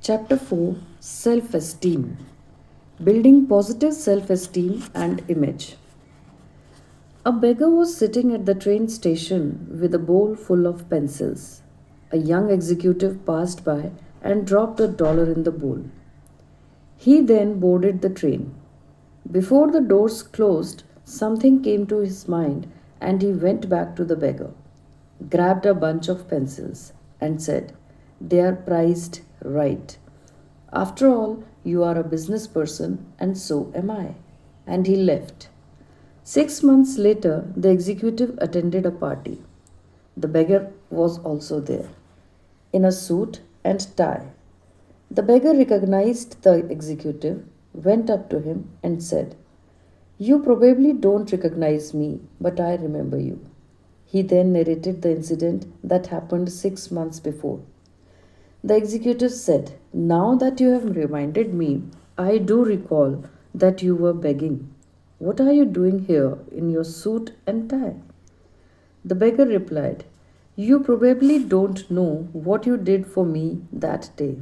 Chapter 4, Self Esteem. Building Positive Self Esteem and Image. A beggar was sitting at the train station with a bowl full of pencils. A young executive passed by and dropped $1 in the bowl. He then boarded the train. Before the doors closed, something came to his mind and he went back to the beggar, grabbed a bunch of pencils, and said, "They are priced right. After all, you are a business person and so am I." And he left. 6 months later, the executive attended a party. The beggar was also there, in a suit and tie. The beggar recognized the executive, went up to him, and said, "You probably don't recognize me, but I remember you." He then narrated the incident that happened 6 months before. The executive said, "Now that you have reminded me, I do recall that you were begging. What are you doing here in your suit and tie?" The beggar replied, "You probably don't know what you did for me that day.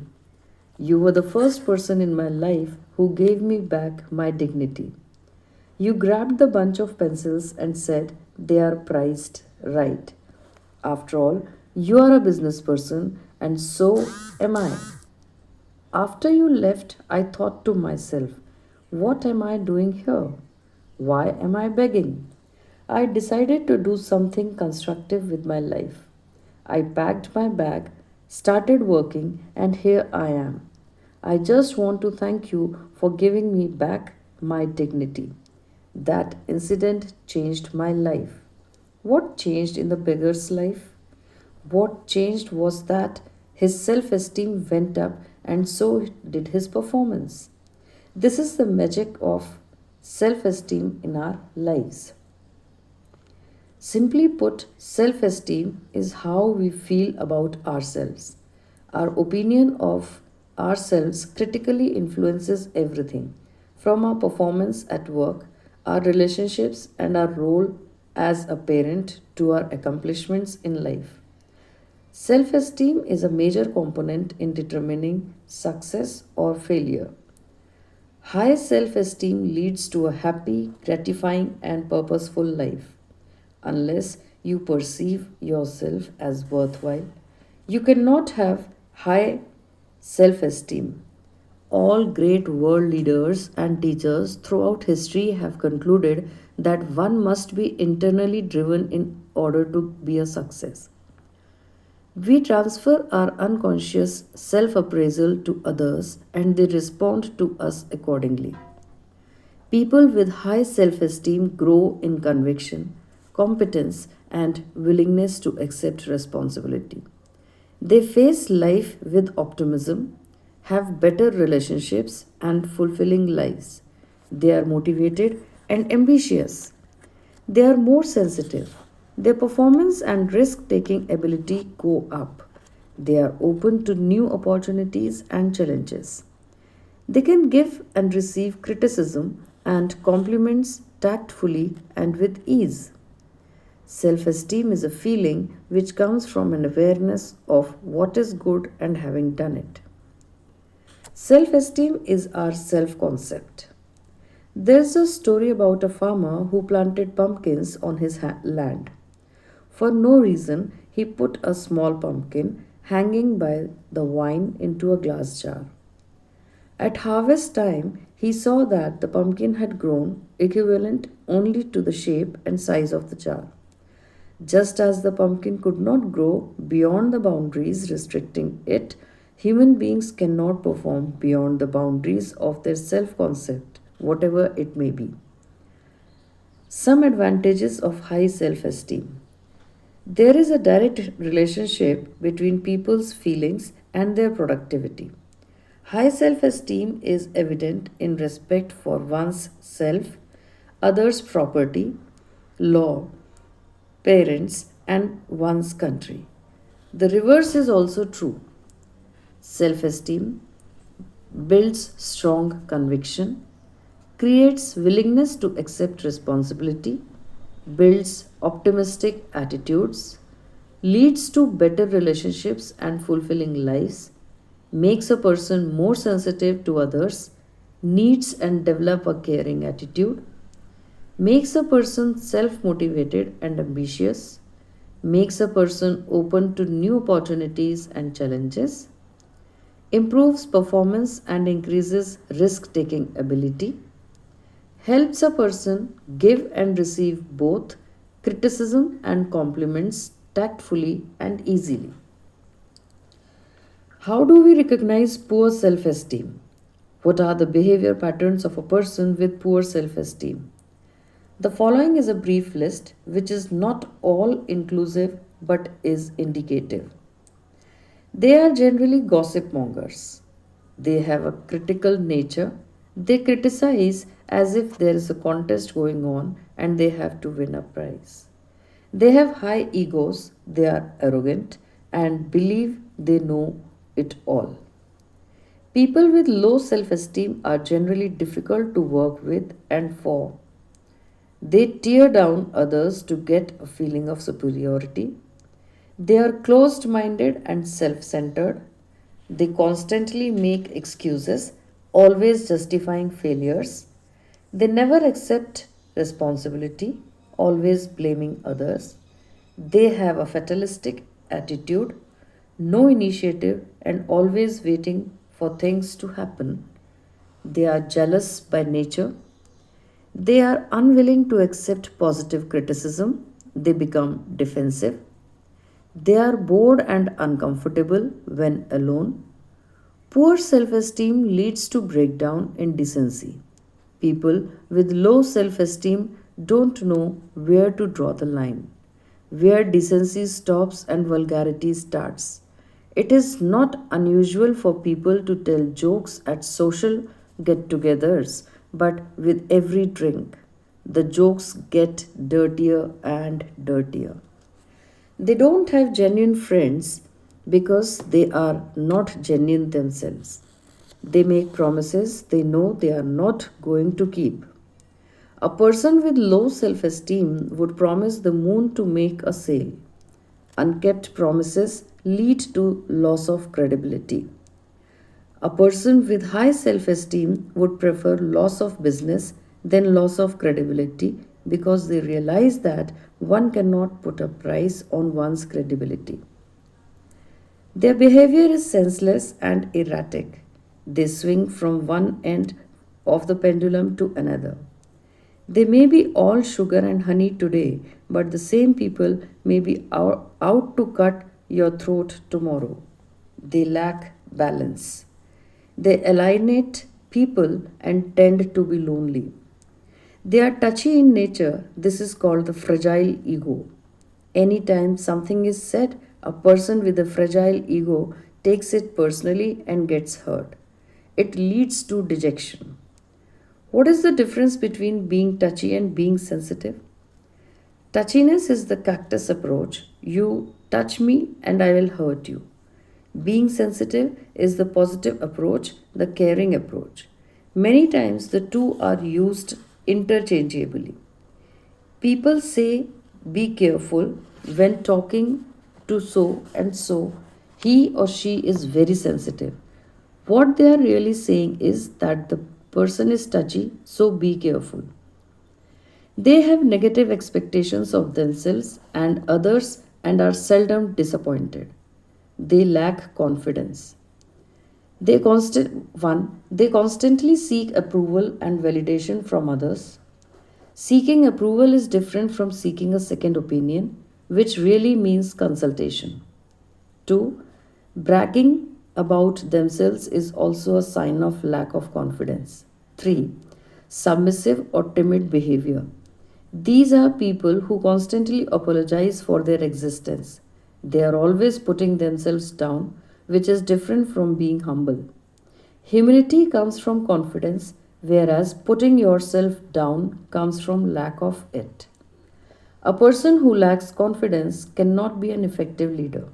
You were the first person in my life who gave me back my dignity. You grabbed the bunch of pencils and said they are priced right. After all, you are a business person and so am I. After you left, I thought to myself, what am I doing here? Why am I begging? I decided to do something constructive with my life. I packed my bag, started working, and here I am. I just want to thank you for giving me back my dignity. That incident changed my life." What changed in the beggar's life? What changed was that his self esteem went up and so did his performance. This is the magic of self esteem in our lives. Simply put, self esteem is how we feel about ourselves. Our opinion of ourselves critically influences everything from our performance at work, our relationships, and our role as a parent to our accomplishments in life. Self esteem is a major component in determining success or failure. High self esteem leads to a happy, gratifying, and purposeful life. Unless you perceive yourself as worthwhile, you cannot have high self esteem. All great world leaders and teachers throughout history have concluded that one must be internally driven in order to be a success. We transfer our unconscious self appraisal to others and they respond to us accordingly. People with high self esteem grow in conviction, competence, and willingness to accept responsibility. They face life with optimism, have better relationships, and fulfilling lives. They are motivated and ambitious. They are more sensitive. Their performance and risk taking ability go up. They are open to new opportunities and challenges. They can give and receive criticism and compliments tactfully and with ease. Self esteem is a feeling which comes from an awareness of what is good and having done it. Self esteem is our self concept. There's a story about a farmer who planted pumpkins on his land. For no reason, he put a small pumpkin hanging by the vine into a glass jar. At harvest time, he saw that the pumpkin had grown equivalent only to the shape and size of the jar. Just as the pumpkin could not grow beyond the boundaries restricting it, human beings cannot perform beyond the boundaries of their self concept, whatever it may be. Some advantages of high self esteem. There is a direct relationship between people's feelings and their productivity. High self esteem is evident in respect for one's self, others' property, law, parents, and one's country. The reverse is also true. Self esteem builds strong conviction, creates willingness to accept responsibility, builds optimistic attitudes, leads to better relationships and fulfilling lives, makes a person more sensitive to others' needs and develop a caring attitude, makes a person self motivated and ambitious, makes a person open to new opportunities and challenges, improves performance and increases risk taking ability, helps a person give and receive both criticism and compliments tactfully and easily. How do we recognize poor self esteem? What are the behavior patterns of a person with poor self esteem? The following is a brief list which is not all inclusive but is indicative. They are generally gossip mongers. They have a critical nature. They criticize as if there is a contest going on and they have to win a prize. They have high egos, they are arrogant and believe they know it all. People with low self esteem are generally difficult to work with and for. They tear down others to get a feeling of superiority. They are closed minded and self centered. They constantly make excuses, always justifying failures. They never accept responsibility, always blaming others. They have a fatalistic attitude, no initiative, and always waiting for things to happen. They are jealous by nature. They are unwilling to accept positive criticism. They become defensive. They are bored and uncomfortable when alone. Poor self esteem leads to breakdown in decency. People with low self esteem don't know where to draw the line, where decency stops and vulgarity starts. It is not unusual for people to tell jokes at social get togethers, but with every drink, the jokes get dirtier and dirtier. They don't have genuine friends because they are not genuine themselves. They make promises they know they are not going to keep. A person with low self esteem would promise the moon to make a sale. Unkept promises lead to loss of credibility. A person with high self esteem would prefer loss of business than loss of credibility because they realize that one cannot put a price on one's credibility. Their behavior is senseless and erratic. They swing from one end of the pendulum to another. They may be all sugar and honey today, but the same people may be out to cut your throat tomorrow. They lack balance. They alienate people and tend to be lonely. They are touchy in nature. This is called the fragile ego. Anytime something is said, a person with a fragile ego takes it personally and gets hurt. It leads to dejection. What is the difference between being touchy and being sensitive? Touchiness is the cactus approach. You touch me and I will hurt you. Being sensitive is the positive approach, the caring approach. Many times the two are used interchangeably. People say, be careful when talking to so and so. He or she is very sensitive. What they are really saying is that the person is touchy, so be careful. They have negative expectations of themselves and others and are seldom disappointed. They lack confidence. They constantly seek approval and validation from others. Seeking approval is different from seeking a second opinion, which really means consultation. 2. Bragging about themselves is also a sign of lack of confidence. 3. Submissive or timid behavior. These are people who constantly apologize for their existence. They are always putting themselves down, which is different from being humble. Humility comes from confidence, whereas putting yourself down comes from lack of it. A person who lacks confidence cannot be an effective leader.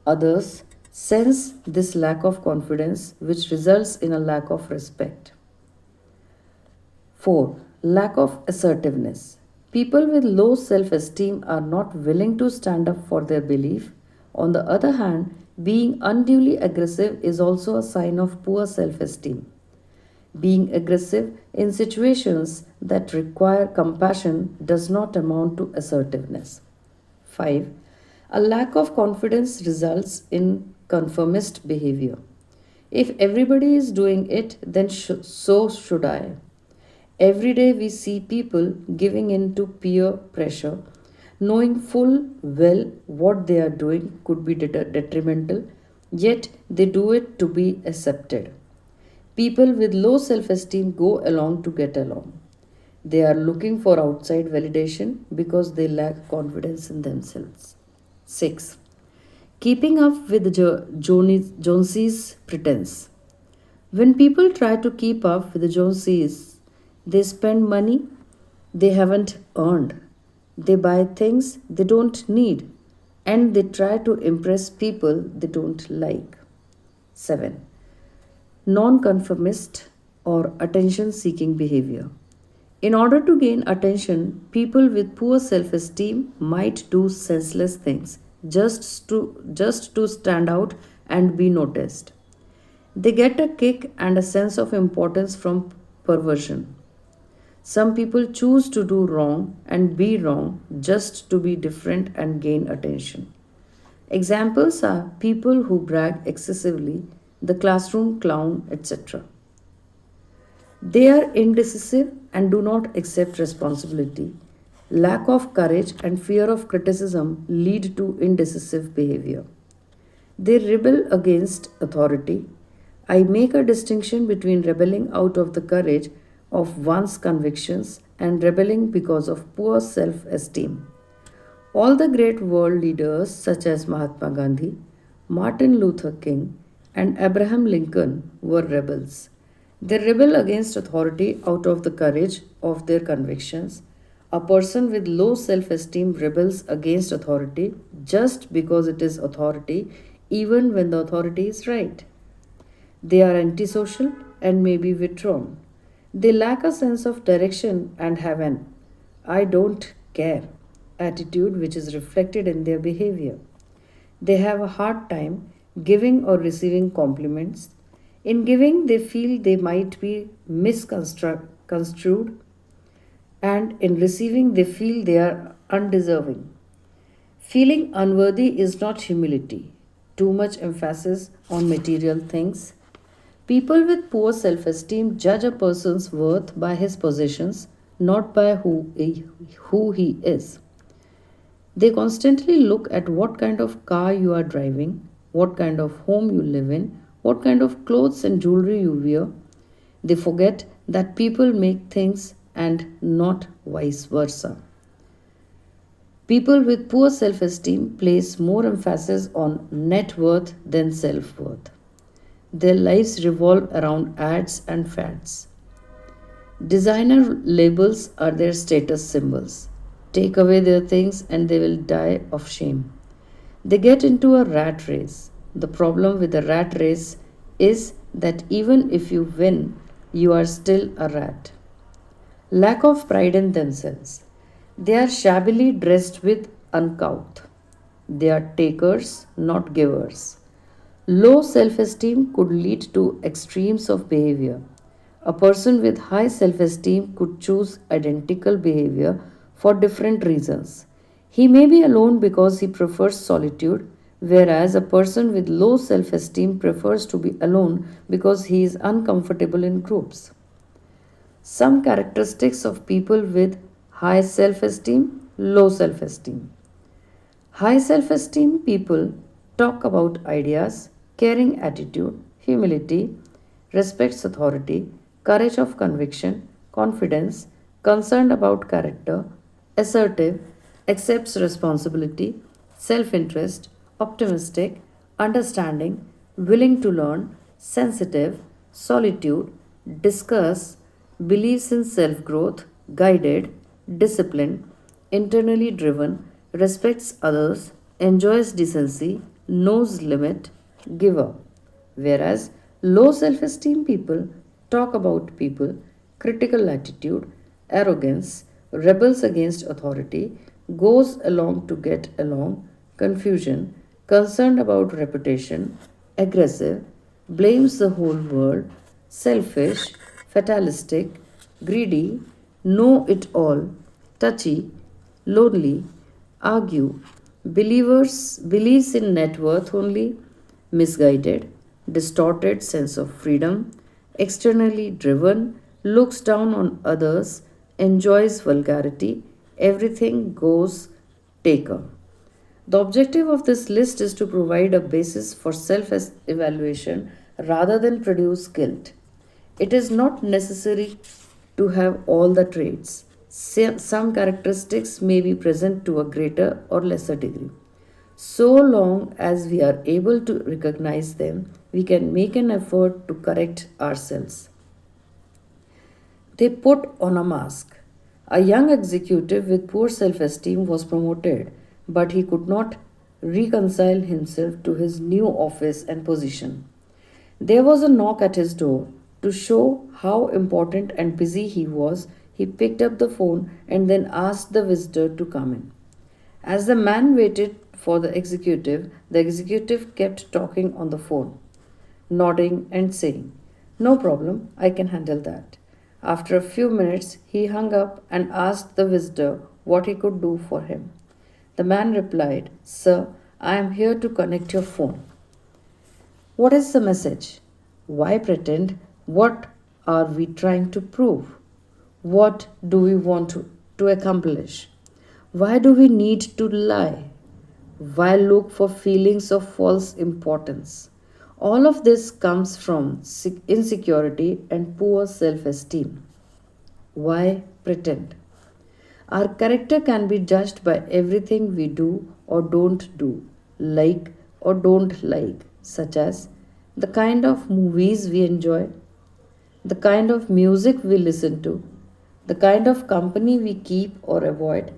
Others sense this lack of confidence, which results in a lack of respect. 4. Lack of assertiveness. People with low self esteem are not willing to stand up for their belief. On the other hand, Being unduly aggressive is also a sign of poor self esteem. Being aggressive in situations that require compassion does not amount to assertiveness. 5. A lack of confidence results in conformist behavior. If everybody is doing it, then so should I. Every day we see people giving in to peer pressure, knowing full well what they are doing could be detrimental, yet they do it to be accepted. People with low self esteem go along to get along. They are looking for outside validation because they lack confidence in themselves. 6. Keeping up with Jonesy's pretense. When people try to keep up with the Joneses, they spend money they haven't earned. They buy things they don't need and they try to impress people they don't like. 7. Nonconformist or attention seeking behavior. In order to gain attention, people with poor self esteem might do senseless things just to stand out and be noticed. They get a kick and a sense of importance from perversion. Some people choose to do wrong and be wrong just to be different and gain attention. Examples are people who brag excessively, the classroom clown, etc. They are indecisive and do not accept responsibility. Lack of courage and fear of criticism lead to indecisive behavior. They rebel against authority. I make a distinction between rebelling out of the courage of one's convictions and rebelling because of poor self esteem. All the great world leaders, such as Mahatma Gandhi, Martin Luther King, and Abraham Lincoln, were rebels. They rebel against authority out of the courage of their convictions. A person with low self esteem rebels against authority just because it is authority, even when the authority is right. They are antisocial and may be withdrawn. They lack a sense of direction and have an I don't care attitude which is reflected in their behavior. They have a hard time giving or receiving compliments. In giving, they feel they might be misconstrued, and in receiving, they feel they are undeserving. Feeling unworthy is not humility. Too much emphasis on material things. People with poor self esteem judge a person's worth by his possessions, not by who he is. They constantly look at what kind of car you are driving, what kind of home you live in, what kind of clothes and jewelry you wear. They forget that people make things and not vice versa. People with poor self esteem place more emphasis on net worth than self worth. Their lives revolve around ads and fads. Designer labels are their status symbols. Take away their things and they will die of shame. They get into a rat race. The problem with the rat race is that even if you win, you are still a rat. Lack of pride in themselves. They are shabbily dressed with uncouth. They are takers, not givers. Low self esteem could lead to extremes of behavior. A person with high self esteem could choose identical behavior for different reasons. He may be alone because he prefers solitude, whereas a person with low self esteem prefers to be alone because he is uncomfortable in groups. Some characteristics of people with high self esteem, low self esteem. High self esteem people talk about ideas, caring attitude, humility, respects authority, courage of conviction, confidence, concerned about character, assertive, accepts responsibility, self interest, optimistic, understanding, willing to learn, sensitive, solitude, discuss, believes in self growth, guided, disciplined, internally driven, respects others, enjoys decency, knows limit, giver. Whereas low self esteem people talk about people, critical attitude, arrogance, rebels against authority, goes along to get along, confusion, concerned about reputation, aggressive, blames the whole world, selfish, fatalistic, greedy, know it all, touchy, lonely, argue, believes in net worth only, misguided, distorted sense of freedom, externally driven, looks down on others, enjoys vulgarity, everything goes taker. The objective of this list is to provide a basis for self evaluation rather than produce guilt. It is not necessary to have all the traits. Some characteristics may be present to a greater or lesser degree. So long as we are able to recognize them, we can make an effort to correct ourselves. They put on a mask. A young executive with poor self esteem was promoted, but he could not reconcile himself to his new office and position. There was a knock at his door. To show how important and busy he was, he picked up the phone and then asked the visitor to come in. As the man waited for the executive kept talking on the phone, nodding and saying, "No problem, I can handle that." After a few minutes, he hung up and asked the visitor what he could do for him. The man replied, "Sir, I am here to connect your phone." What is the message? Why pretend? What are we trying to prove? What do we want to accomplish? Why do we need to lie? Why look for feelings of false importance? All of this comes from insecurity and poor self esteem. Why pretend? Our character can be judged by everything we do or don't do, like or don't like, such as the kind of movies we enjoy, the kind of music we listen to, the kind of company we keep or avoid,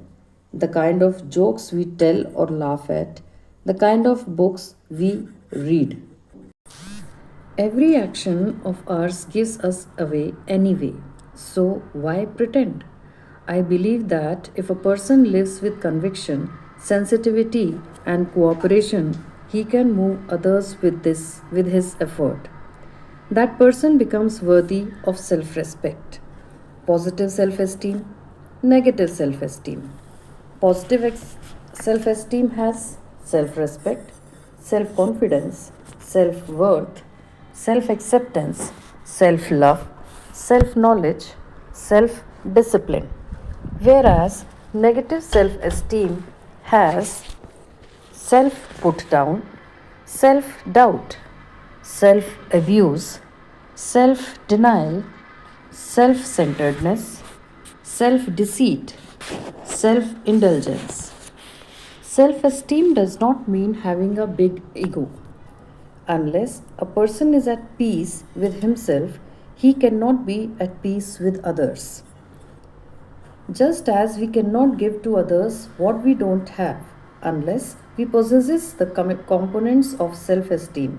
the kind of jokes we tell or laugh at, the kind of books we read. Every action of ours gives us away anyway, so why pretend? I believe that if a person lives with conviction, sensitivity, and cooperation, he can move others with his effort. That person becomes worthy of self-respect. Positive self-esteem, negative self-esteem. Self-esteem has self-respect, self-confidence, self-worth, self-acceptance, self-love, self-knowledge, self-discipline. Whereas negative self-esteem has self put down, self doubt, self abuse, self denial, self centeredness, self deceit, self indulgence. Self esteem does not mean having a big ego. Unless a person is at peace with himself, he cannot be at peace with others. Just as we cannot give to others what we don't have unless we possess the components of self-esteem.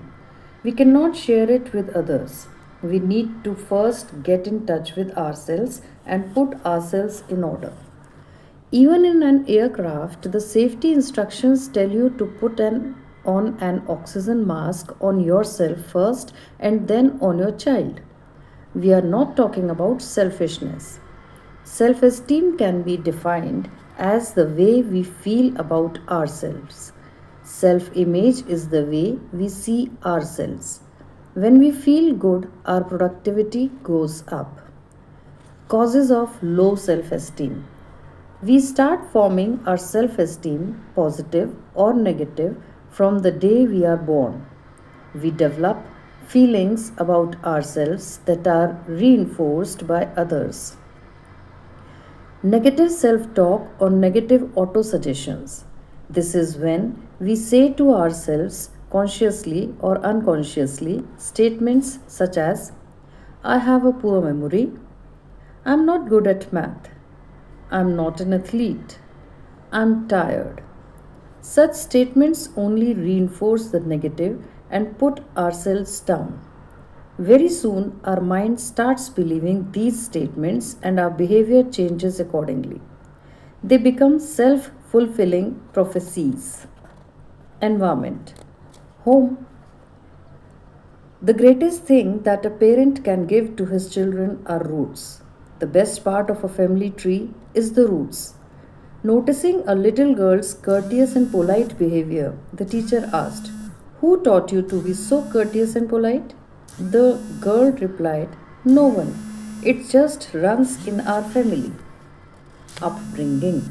We cannot share it with others. We need to first get in touch with ourselves and put ourselves in order. Even in an aircraft, the safety instructions tell you to on an oxygen mask on yourself first and then on your child. We are not talking about selfishness. Self esteem can be defined as the way we feel about ourselves. Self image is the way we see ourselves. When we feel good, our productivity goes up. Causes of low self esteem. We start forming our self esteem, positive or negative, from the day we are born. We develop feelings about ourselves that are reinforced by others. Negative self talk or negative autosuggestions. This is when we say to ourselves, consciously or unconsciously, statements such as, "I have a poor memory," "I'm not good at math," "I'm not an athlete," "I'm tired." Such statements only reinforce the negative and put ourselves down. Very soon, our mind starts believing these statements and our behavior changes accordingly. They become self fulfilling prophecies. Environment. Home. The greatest thing that a parent can give to his children are roots. The best part of a family tree is the roots. Noticing a little girl's courteous and polite behavior, the teacher asked, "Who taught you to be so courteous and polite?" The girl replied, "No one. It just runs in our family." Upbringing.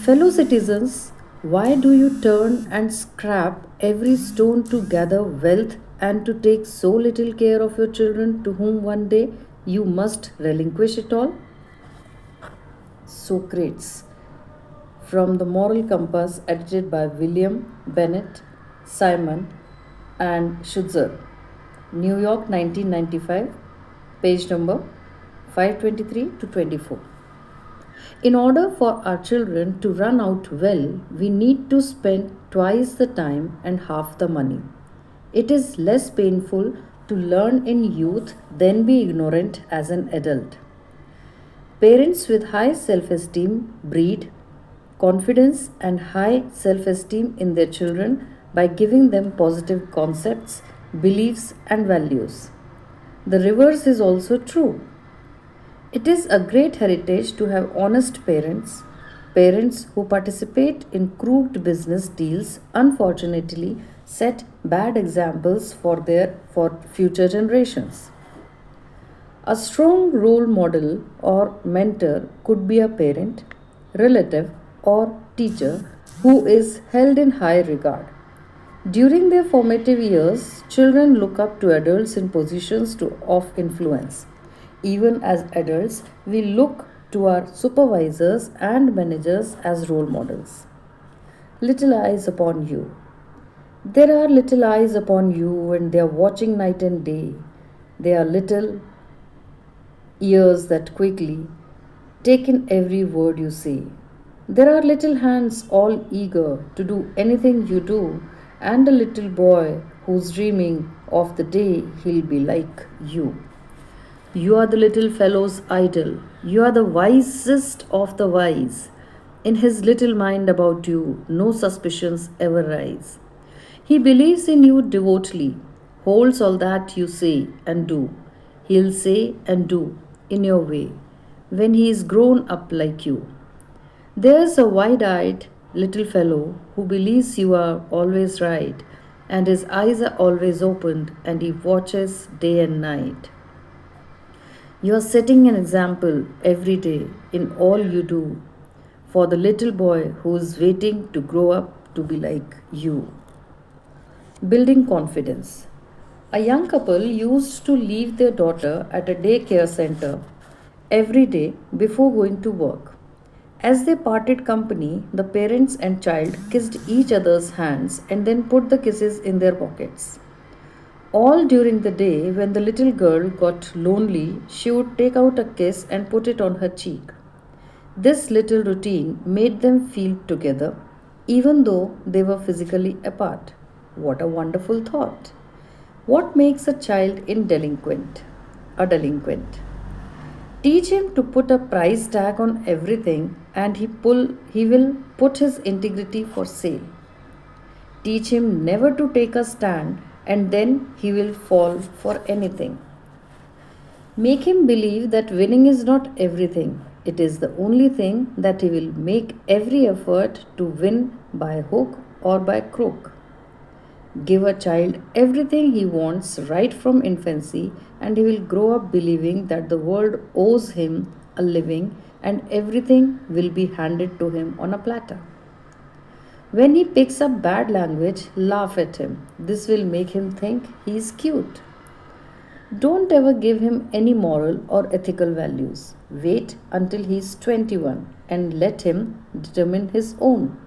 Fellow citizens, why do you turn and scrap every stone to gather wealth and to take so little care of your children to whom one day you must relinquish it all? Socrates. From the Moral Compass, edited by William Bennett Simon and Schutzer, New York 1995, page number 523 to 24. In order for our children to run out well, we need to spend twice the time and half the money. It is less painful to learn in youth than be ignorant as an adult. Parents with high self esteem breed confidence and high self esteem in their children by giving them positive concepts, beliefs, and values. The reverse is also true. It is a great heritage to have honest parents. Parents who participate in crooked business deals unfortunately set bad examples for future generations. A strong role model or mentor could be a parent, relative, or teacher who is held in high regard. During their formative years, children look up to adults in positions of influence. Even as adults, we look to our supervisors and managers as role models. Little eyes upon you. There are little eyes upon you, and they are watching night and day. They are little ears that quickly take in every word you say. There are little hands all eager to do anything you do, and a little boy who's dreaming of the day he'll be like you. You are the little fellow's idol. You are the wisest of the wise. In his little mind about you, no suspicions ever rise. He believes in you devotedly, holds all that you say and do. He'll say and do in your way when he is grown up like you. There's a wide eyed little fellow who believes you are always right, and his eyes are always opened, and he watches day and night. You are setting an example every day in all you do for the little boy who is waiting to grow up to be like you. Building confidence. A young couple used to leave their daughter at a daycare center every day before going to work. As they parted company, the parents and child kissed each other's hands and then put the kisses in their pockets. All during the day, when the little girl got lonely, she would take out a kiss and put it on her cheek. This little routine made them feel together, even though they were physically apart. What a wonderful thought! What makes a child a delinquent? Teach him to put a price tag on everything, and he will put his integrity for sale. Teach him never to take a stand, and then he will fall for anything. Make him believe that winning is not everything. It is the only thing that he will make every effort to win by hook or by crook. Give a child everything he wants right from infancy, and he will grow up believing that the world owes him a living and everything will be handed to him on a platter. When he picks up bad language, laugh at him. This will make him think he is cute. Don't ever give him any moral or ethical values. Wait until he is 21 and let him determine his own.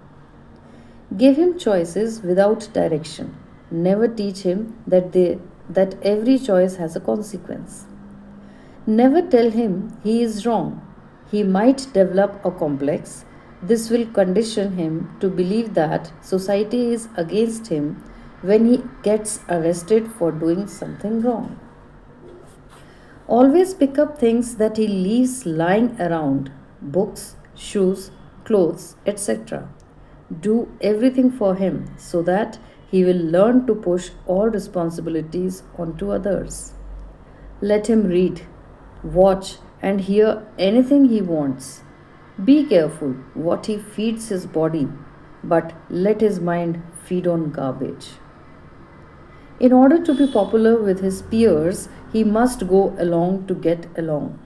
Give him choices without direction. Never teach him that every choice has a consequence. Never tell him he is wrong. He might develop a complex. This will condition him to believe that society is against him when he gets arrested for doing something wrong. Always pick up things that he leaves lying around: books, shoes, clothes, etc. Do everything for him so that he will learn to push all responsibilities onto others. Let him read, watch, and hear anything he wants. Be careful what he feeds his body, but let his mind feed on garbage. In order to be popular with his peers, he must go along to get along.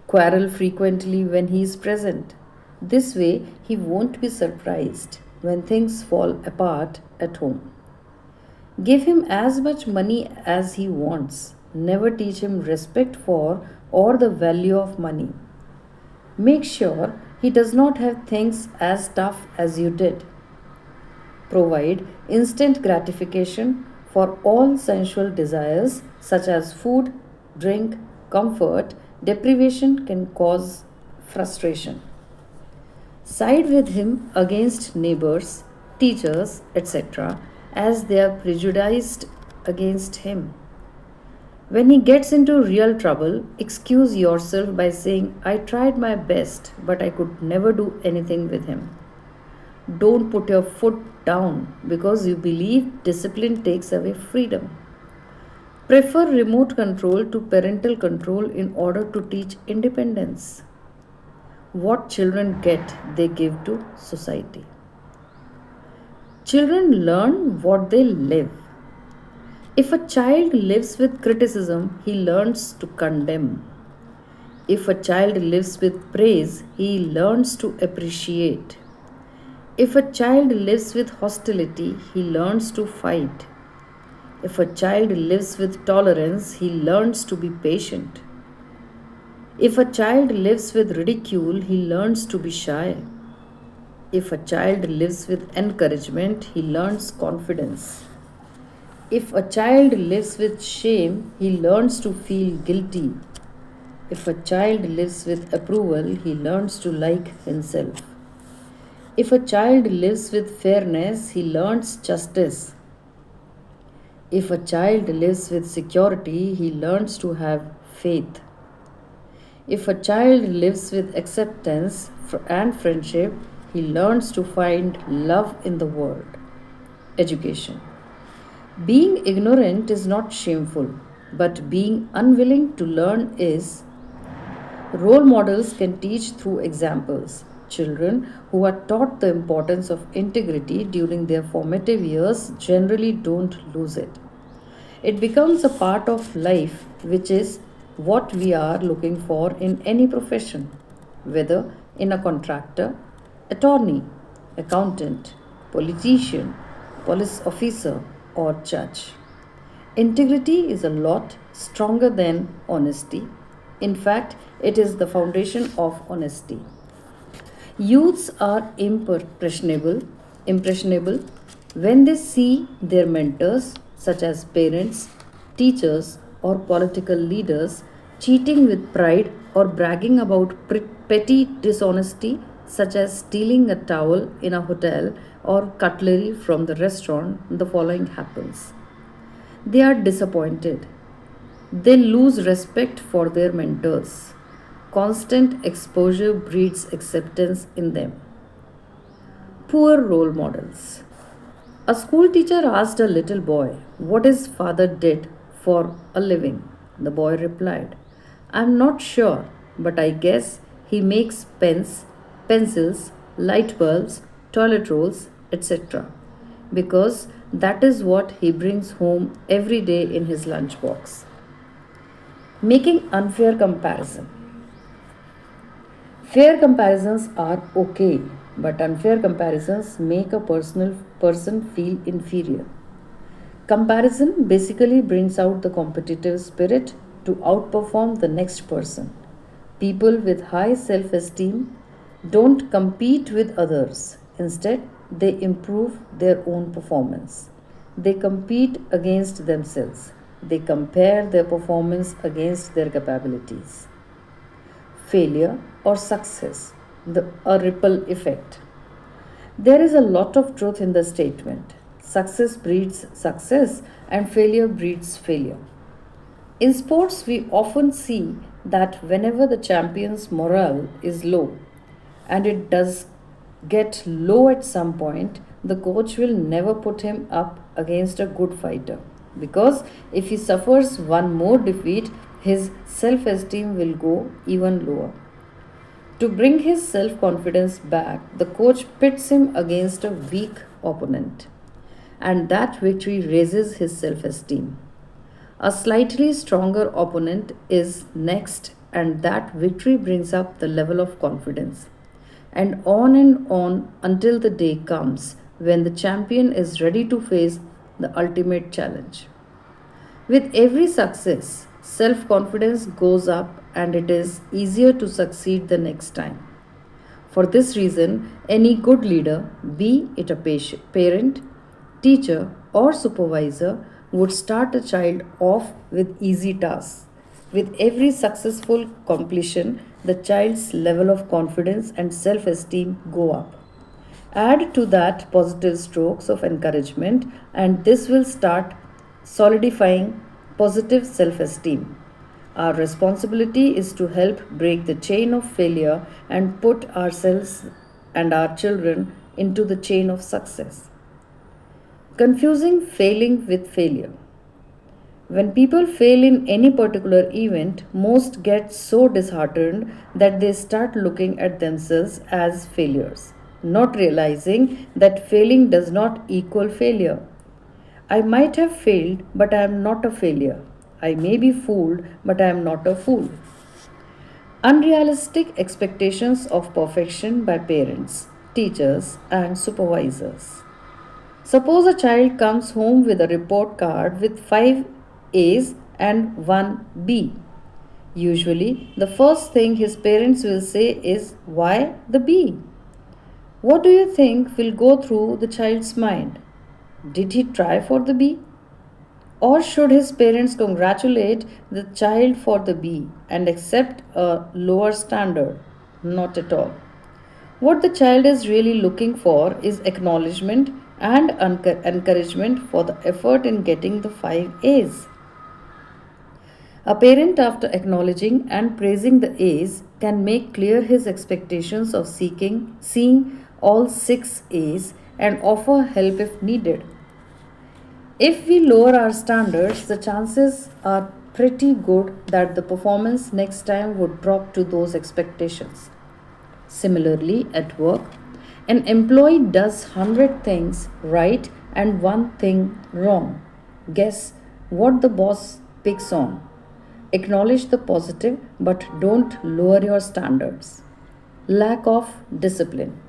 Quarrel frequently when he is present. This way, he won't be surprised when things fall apart at home. Give him as much money as he wants. Never teach him respect for or the value of money. Make sure he does not have things as tough as you did. Provide instant gratification for all sensual desires such as food, drink, comfort. Deprivation can cause frustration. Side with him against neighbors, teachers, etc., as they are prejudiced against him. When he gets into real trouble, excuse yourself by saying, I tried my best, but I could never do anything with him. Don't put your foot down because you believe discipline takes away freedom. Prefer remote control to parental control in order to teach independence. What children get, they give to society. Children learn what they live. If a child lives with criticism, he learns to condemn. If a child lives with praise, he learns to appreciate. If a child lives with hostility, he learns to fight. If a child lives with tolerance, he learns to be patient. If a child lives with ridicule, he learns to be shy. If a child lives with encouragement, he learns confidence. If a child lives with shame, he learns to feel guilty. If a child lives with approval, he learns to like himself. If a child lives with fairness, he learns justice. If a child lives with security, he learns to have faith. If a child lives with acceptance and friendship, he learns to find love in the world. Education. Being ignorant is not shameful, but being unwilling to learn is. Role models can teach through examples. Children who are taught the importance of integrity during their formative years generally don't lose it. It becomes a part of life, which is what we are looking for in any profession, whether in a contractor, attorney, accountant, politician, police officer, or judge. Integrity is a lot stronger than honesty. In fact, it is the foundation of honesty. Youths are impressionable when they see their mentors, such as parents, teachers, or political leaders, cheating with pride or bragging about petty dishonesty, such as stealing a towel in a hotel or cutlery from the restaurant. The following happens. They are disappointed. They lose respect for their mentors. Constant exposure breeds acceptance in them. Poor role models. A school teacher asked a little boy what his father did for a living. The boy replied, I'm not sure, but I guess he makes pens, pencils, light bulbs, toilet rolls, etc. Because that is what he brings home every day in his lunchbox. Making unfair comparison. Fair comparisons are okay, but unfair comparisons make a person feel inferior. Comparison basically brings out the competitive spirit to outperform the next person. People with high self esteem don't compete with others. Instead, they improve their own performance. They compete against themselves. They compare their performance against their capabilities. Failure or success, a ripple effect. There is a lot of truth in the statement. Success breeds success and failure breeds failure. In sports, we often see that whenever the champion's morale is low, and it does get low at some point, the coach will never put him up against a good fighter. Because if he suffers one more defeat, his self esteem will go even lower. To bring his self confidence back, the coach pits him against a weak opponent, and that victory raises his self esteem. A slightly stronger opponent is next, and that victory brings up the level of confidence. And on until the day comes when the champion is ready to face the ultimate challenge. With every success, self confidence goes up and it is easier to succeed the next time. For this reason, any good leader, be it a parent, teacher, or supervisor, would start a child off with easy tasks. With every successful completion, the child's level of confidence and self esteem go up. Add to that positive strokes of encouragement, and this will start solidifying positive self esteem. Our responsibility is to help break the chain of failure and put ourselves and our children into the chain of success. Confusing failing with failure. When people fail in any particular event, most get so disheartened that they start looking at themselves as failures, not realizing that failing does not equal failure. I might have failed, but I am not a failure. I may be fooled, but I am not a fool. Unrealistic expectations of perfection by parents, teachers, and supervisors. Suppose a child comes home with a report card with 5 A's and 1 B. Usually, the first thing his parents will say is, "Why the B?" What do you think will go through the child's mind? Did he try for the B? Or should his parents congratulate the child for the B and accept a lower standard? Not at all. What the child is really looking for is acknowledgement and encouragement for the effort in getting the 5 A's. A parent, after acknowledging and praising the A's, can make clear his expectations of seeing all 6 A's and offer help if needed. If we lower our standards, the chances are pretty good that the performance next time would drop to those expectations. Similarly, at work, an employee does 100 things right and one thing wrong. Guess what the boss picks on? Acknowledge the positive, but don't lower your standards. Lack of discipline.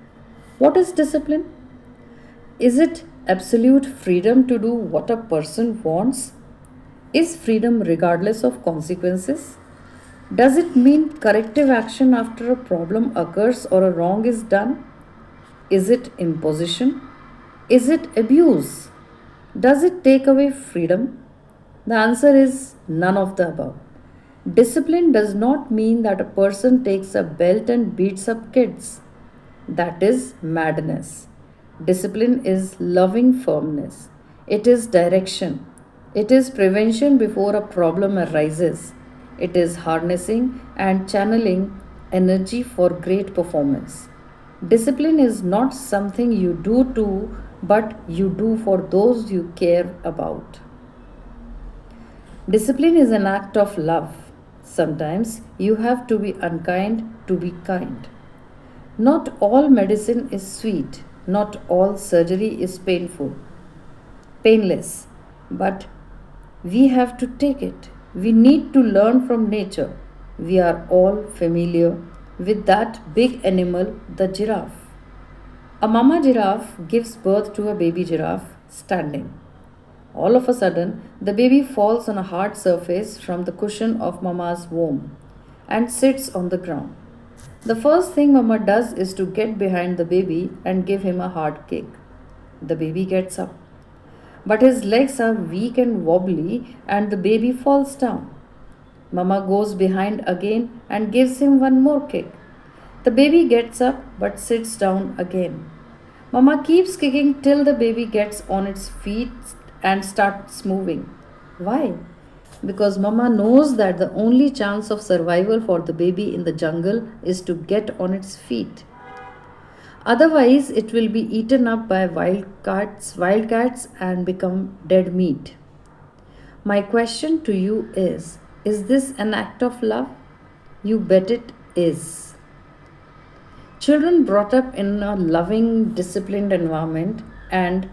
What is discipline? Is it absolute freedom to do what a person wants? Is freedom regardless of consequences? Does it mean corrective action after a problem occurs or a wrong is done? Is it imposition? Is it abuse? Does it take away freedom? The answer is none of the above. Discipline does not mean that a person takes a belt and beats up kids. That is madness. Discipline is loving firmness. It is direction. It is prevention before a problem arises. It is harnessing and channeling energy for great performance. Discipline is not something you do to, but you do for those you care about. Discipline is an act of love. Sometimes you have to be unkind to be kind. Not all medicine is sweet, not all surgery is painless, but we have to take it. We need to learn from nature. We are all familiar with that big animal, the giraffe. A mama giraffe gives birth to a baby giraffe standing. All of a sudden, the baby falls on a hard surface from the cushion of mama's womb and sits on the ground. The first thing mama does is to get behind the baby and give him a hard kick. The baby gets up, but his legs are weak and wobbly and the baby falls down. Mama goes behind again and gives him one more kick. The baby gets up but sits down again. Mama keeps kicking till the baby gets on its feet and starts moving. Why? Because mama knows that the only chance of survival for the baby in the jungle is to get on its feet. Otherwise, it will be eaten up by wildcats and become dead meat. My question to you is this an act of love? You bet it is. Children brought up in a loving, disciplined environment and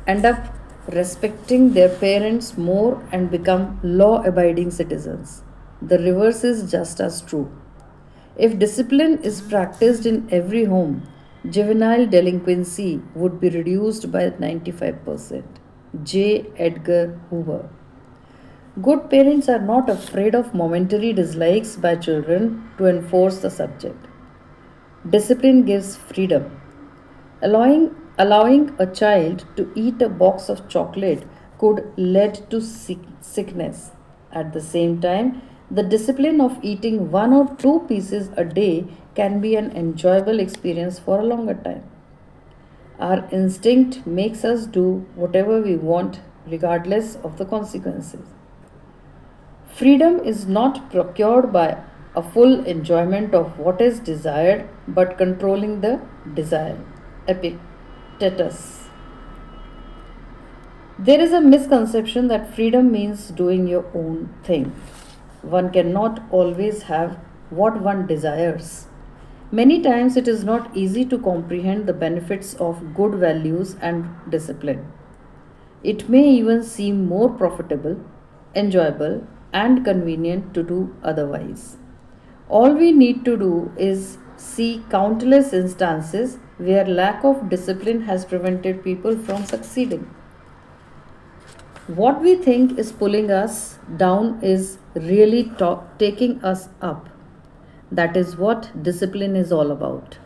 end up respecting their parents more and become law abiding citizens. The reverse is just as true. If discipline is practiced in every home, juvenile delinquency would be reduced by 95%. J. Edgar Hoover. Good parents are not afraid of momentary dislikes by children to enforce the subject. Discipline gives freedom. Allowing a child to eat a box of chocolate could lead to sickness. At the same time, the discipline of eating one or two pieces a day can be an enjoyable experience for a longer time. Our instinct makes us do whatever we want regardless of the consequences. Freedom is not procured by a full enjoyment of what is desired but controlling the desire. Epictetus. There is a misconception that freedom means doing your own thing. One cannot always have what one desires. Many times it is not easy to comprehend the benefits of good values and discipline. It may even seem more profitable, enjoyable, and convenient to do otherwise. All we need to do is see countless instances where lack of discipline has prevented people from succeeding. What we think is pulling us down is really taking us up. That is what discipline is all about.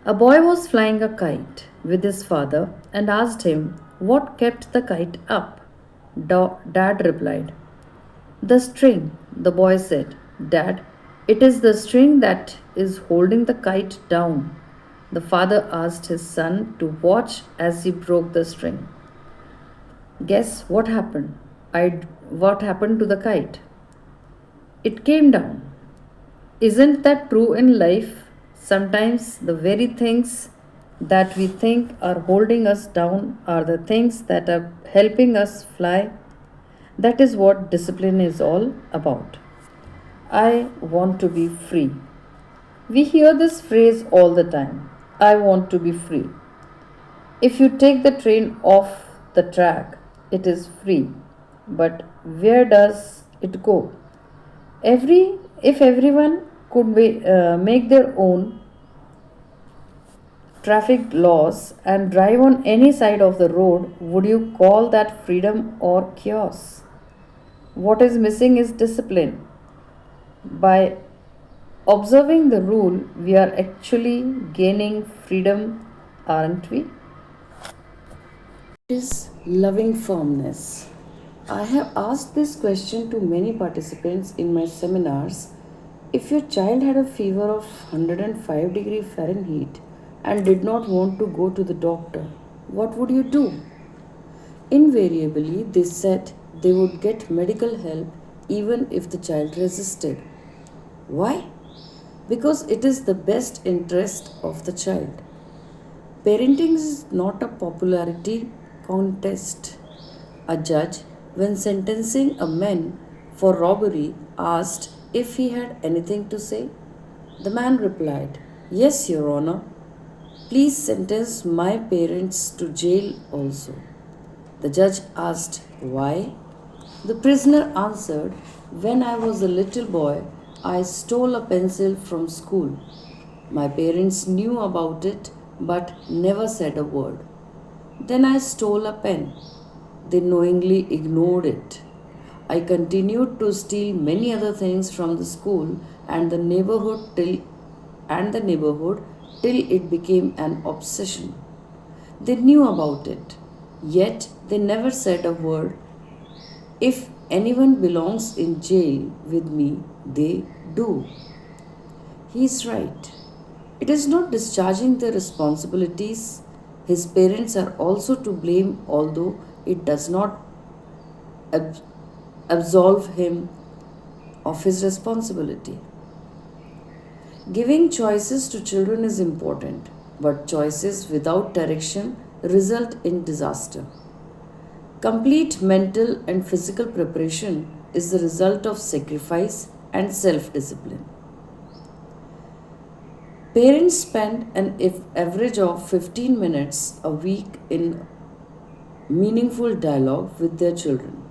A boy was flying a kite with his father and asked him what kept the kite up. Dad replied, "The string," the boy said. "Dad, it is the string that is holding the kite down." The father asked his son to watch as he broke the string. Guess what happened? What happened to the kite? It came down. Isn't that true in life? Sometimes the very things that we think are holding us down are the things that are helping us fly. That is what discipline is all about. I want to be free. We hear this phrase all the time. I want to be free. If you take the train off the track, it is free. But where does it go? If everyone could make their own traffic laws and drive on any side of the road, would you call that freedom or chaos? What is missing is discipline. By observing the rule, we are actually gaining freedom, aren't we? Is loving firmness. I have asked this question to many participants in my seminars. If your child had a fever of 105 degree Fahrenheit and did not want to go to the doctor, what would you do? Invariably, they said they would get medical help even if the child resisted. Why? Because it is the best interest of the child. Parenting is not a popularity contest. A judge, when sentencing a man for robbery, asked if he had anything to say. The man replied, "Yes, Your Honor. Please sentence my parents to jail also." The judge asked, "Why?" The prisoner answered, "When I was a little boy, I stole a pencil from school. My parents knew about it but never said a word. Then I stole a pen. They knowingly ignored it. I continued to steal many other things from the school and the neighborhood till it became an obsession. They knew about it, yet they never said a word. If anyone belongs in jail with me, they do." He is right. It is not discharging their responsibilities. His parents are also to blame, although it does not absolve him of his responsibility. Giving choices to children is important, but choices without direction result in disaster. Complete mental and physical preparation is the result of sacrifice and self discipline. Parents spend an average of 15 minutes a week in meaningful dialogue with their children.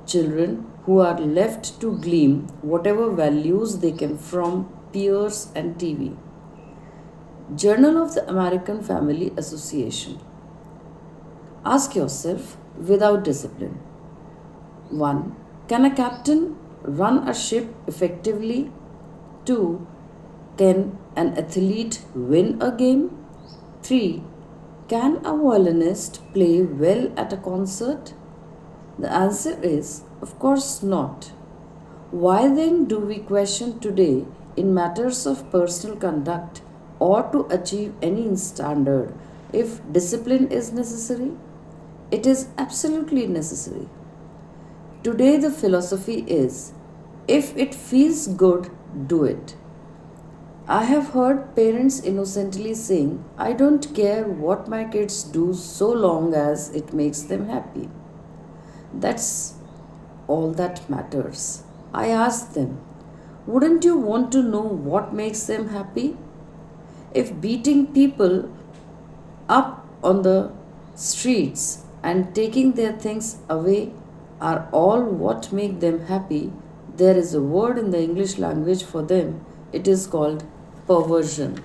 Children who are left to glean whatever values they can from peers and TV. Journal of the American Family Association. Ask yourself without discipline. 1. Can a captain run a ship effectively? 2. Can an athlete win a game? 3. Can a violinist play well at a concert? The answer is, of course not. Why then do we question today in matters of personal conduct or to achieve any standard if discipline is necessary? It is absolutely necessary. Today the philosophy is, if it feels good, do it. I have heard parents innocently saying, I don't care what my kids do so long as it makes them happy. That's all that matters. I ask them, wouldn't you want to know what makes them happy? If beating people up on the streets and taking their things away are all what make them happy, there is a word in the English language for them. It is called perversion.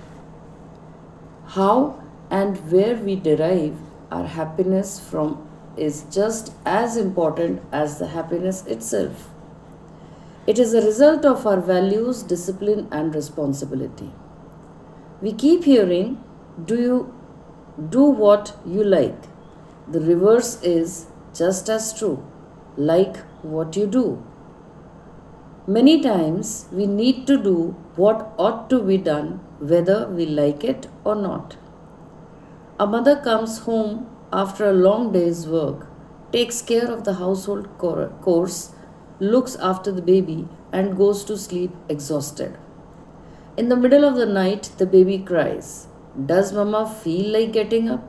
How and where we derive our happiness from is just as important as the happiness itself. It is a result of our values, discipline, and responsibility. We keep hearing, do you do what you like? The reverse is just as true. Like what you do. Many times we need to do what ought to be done whether we like it or not. A mother comes home after a long day's work, takes care of the household chores, looks after the baby, and goes to sleep exhausted. In the middle of the night, the baby cries. Does mama feel like getting up?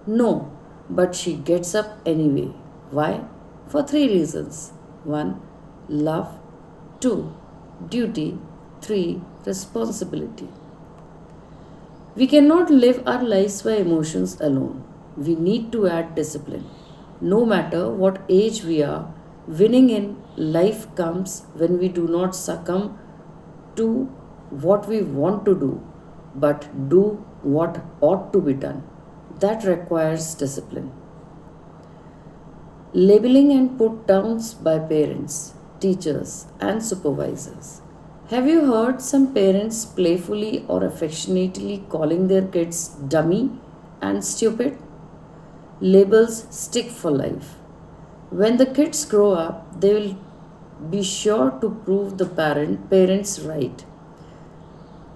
No, but she gets up anyway. Why? For 3 reasons. 1. Love. 2. Duty. 3. Responsibility. We cannot live our lives by emotions alone. We need to add discipline. No matter what age we are, winning in life comes when we do not succumb to what we want to do, but do what ought to be done. That requires discipline. Labeling and put downs by parents, teachers, and supervisors. Have you heard some parents playfully or affectionately calling their kids dummy and stupid? Labels stick for life. When the kids grow up, they will be sure to prove the parents right.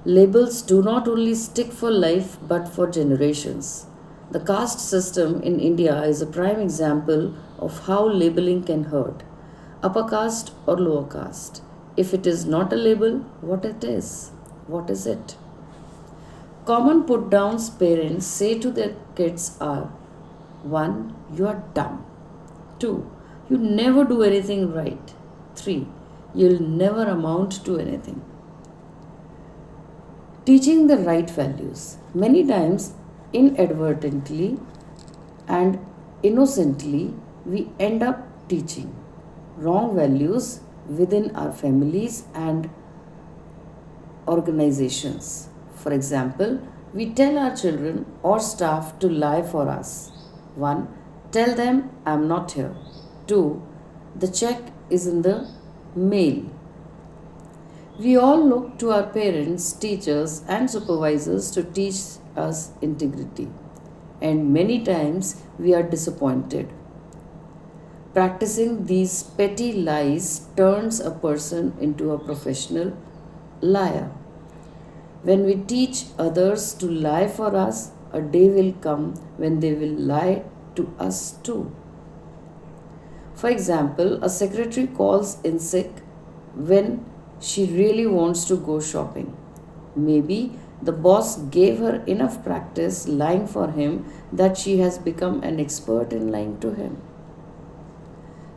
Labels do not only stick for life but for generations. The caste system in India is a prime example of how labeling can hurt. Upper caste or lower caste. If it is not a label, what it is? What is it? Common put downs parents say to their kids are 1. You are dumb. 2. You never do anything right. 3. You'll never amount to anything. Teaching the right values. Many times, inadvertently and innocently, we end up teaching wrong values within our families and organizations. For example, we tell our children or staff to lie for us. 1. Tell them I'm not here. 2. The check is in the mail. We all look to our parents, teachers, and supervisors to teach us integrity, and many times we are disappointed. Practicing these petty lies turns a person into a professional liar. When we teach others to lie for us, a day will come when they will lie to us too. For example, a secretary calls in sick when she really wants to go shopping. Maybe the boss gave her enough practice lying for him that she has become an expert in lying to him.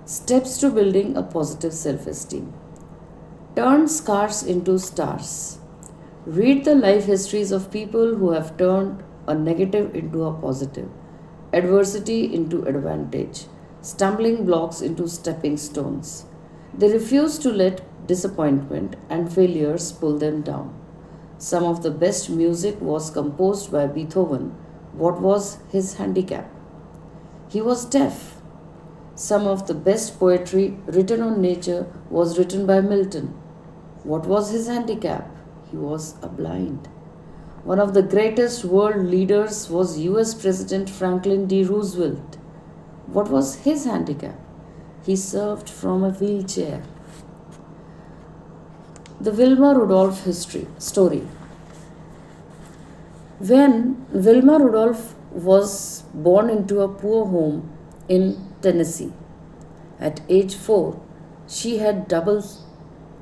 Steps to building a positive self esteem. Turn scars into stars. Read the life histories of people who have turned a negative into a positive, adversity into advantage, stumbling blocks into stepping stones. They refuse to let disappointment and failures pull them down. Some of the best music was composed by Beethoven. What was his handicap? He was deaf. Some of the best poetry written on nature was written by Milton. What was his handicap? He was a blind. One of the greatest world leaders was US President Franklin D. Roosevelt. What was his handicap? He served from a wheelchair. The Wilma Rudolph story. When Wilma Rudolph was born into a poor home in Tennessee, at age 4, she had double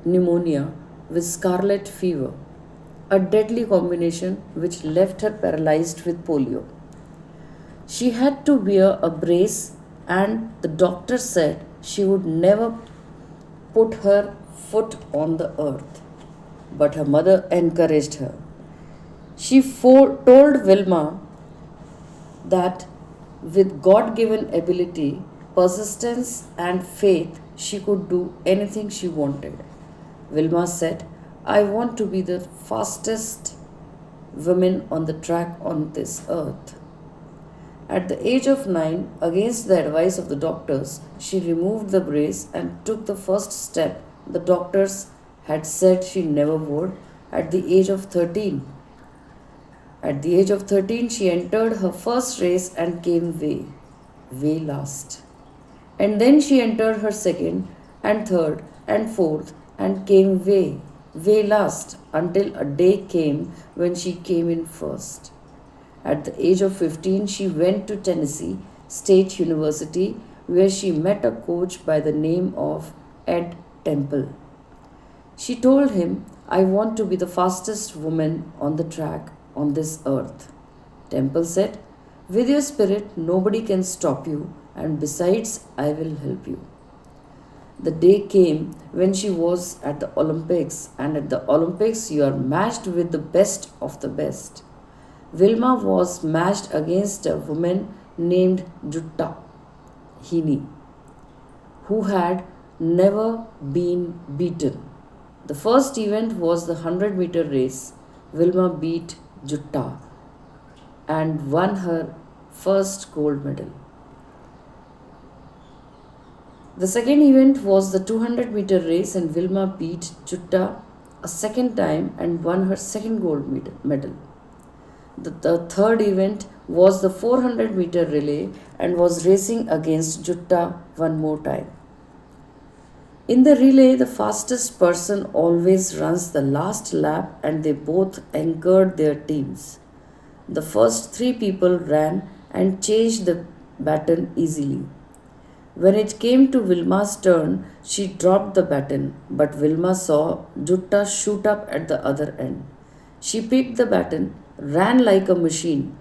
pneumonia with scarlet fever, a deadly combination which left her paralyzed with polio. She had to wear a brace, and the doctor said she would never put her foot on the earth. But her mother encouraged her. She told Wilma that with God given ability, persistence, and faith, she could do anything she wanted. Wilma said, I want to be the fastest woman on the track on this earth. At the age of 9, against the advice of the doctors, she removed the brace and took the first step the doctors had said she never would at the age of 13. At the age of 13, she entered her first race and came way last. And then she entered her second and third and fourth and came way last until a day came when she came in first. At the age of 15, she went to Tennessee State University where she met a coach by the name of Ed Temple. She told him, I want to be the fastest woman on the track on this earth. Temple said, with your spirit, nobody can stop you, and besides, I will help you. The day came when she was at the Olympics, and at the Olympics, you are matched with the best of the best. Wilma was matched against a woman named Jutta Heaney, who had never been beaten. The first event was the 100-meter race. Wilma beat Jutta and won her first gold medal. The second event was the 200-meter race, and Wilma beat Jutta a second time and won her second gold medal. The third event was the 400-meter relay and was racing against Jutta one more time. In the relay, the fastest person always runs the last lap, and they both anchored their teams. The first 3 people ran and changed the baton easily. When it came to Wilma's turn, she dropped the baton, but Wilma saw Jutta shoot up at the other end. She picked the baton, ran like a machine,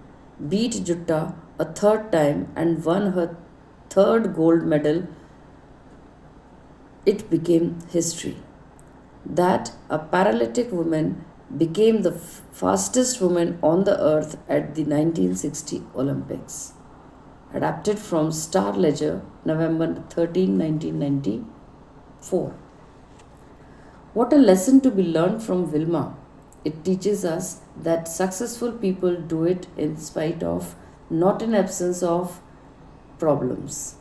beat Jutta a third time, and won her third gold medal. It became history. That a paralytic woman became the fastest woman on the earth at the 1960 Olympics. Adapted from Star Ledger, November 13, 1994. What a lesson to be learned from Wilma. It teaches us that successful people do it in spite of, not in absence of, problems.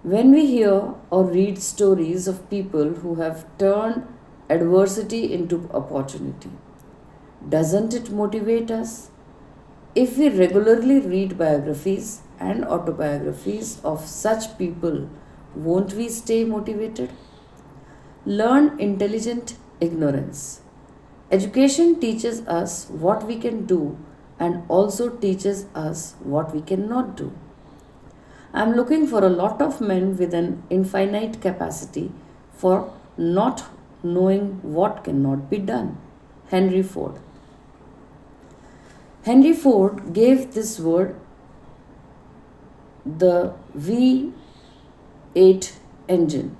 When we hear or read stories of people who have turned adversity into opportunity, doesn't it motivate us? If we regularly read biographies and autobiographies of such people, won't we stay motivated? Learn intelligent ignorance. Education teaches us what we can do and also teaches us what we cannot do. I am looking for a lot of men with an infinite capacity for not knowing what cannot be done. Henry Ford. Henry Ford gave this word the V8 engine.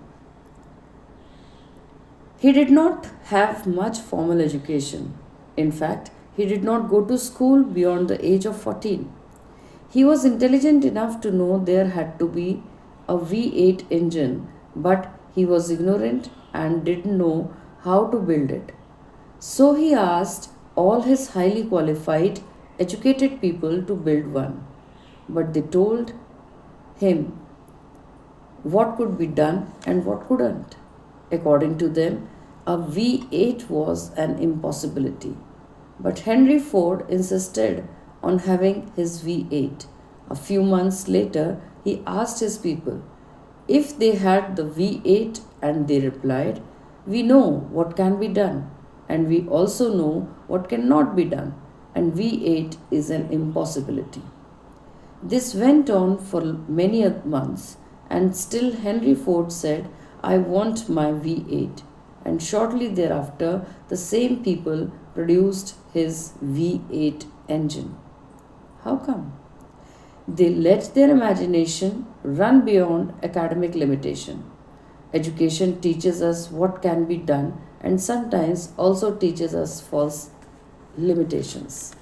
He did not have much formal education. In fact, he did not go to school beyond the age of 14. He was intelligent enough to know there had to be a V8 engine, but he was ignorant and didn't know how to build it. So he asked all his highly qualified, educated people to build one. But they told him what could be done and what couldn't. According to them, a V8 was an impossibility. But Henry Ford insisted on having his V8. A few months later, he asked his people if they had the V8, and they replied, "We know what can be done, and we also know what cannot be done, and V8 is an impossibility." This went on for many months, and still Henry Ford said, "I want my V8." And shortly thereafter, the same people produced his V8 engine. How come? They let their imagination run beyond academic limitation. Education teaches us what can be done and sometimes also teaches us false limitations.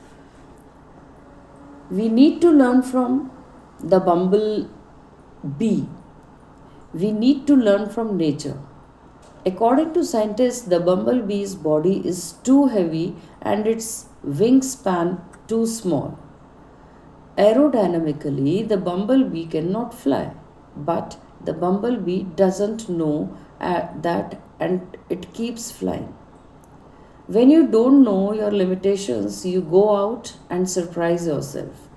We need to learn from the bumblebee. We need to learn from nature. According to scientists, the bumblebee's body is too heavy and its wingspan too small. Aerodynamically, the bumblebee cannot fly, but the bumblebee doesn't know that and it keeps flying. When you don't know your limitations, you go out and surprise yourself.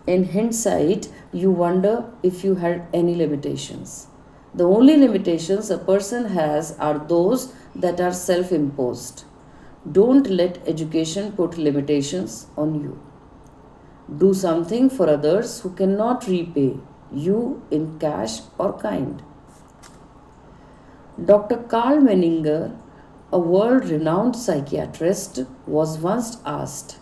In hindsight, you wonder if you had any limitations. The only limitations a person has are those that are self imposed. Don't let education put limitations on you. Do something for others who cannot repay you in cash or kind. Dr. Carl Menninger, a world renowned psychiatrist, was once asked,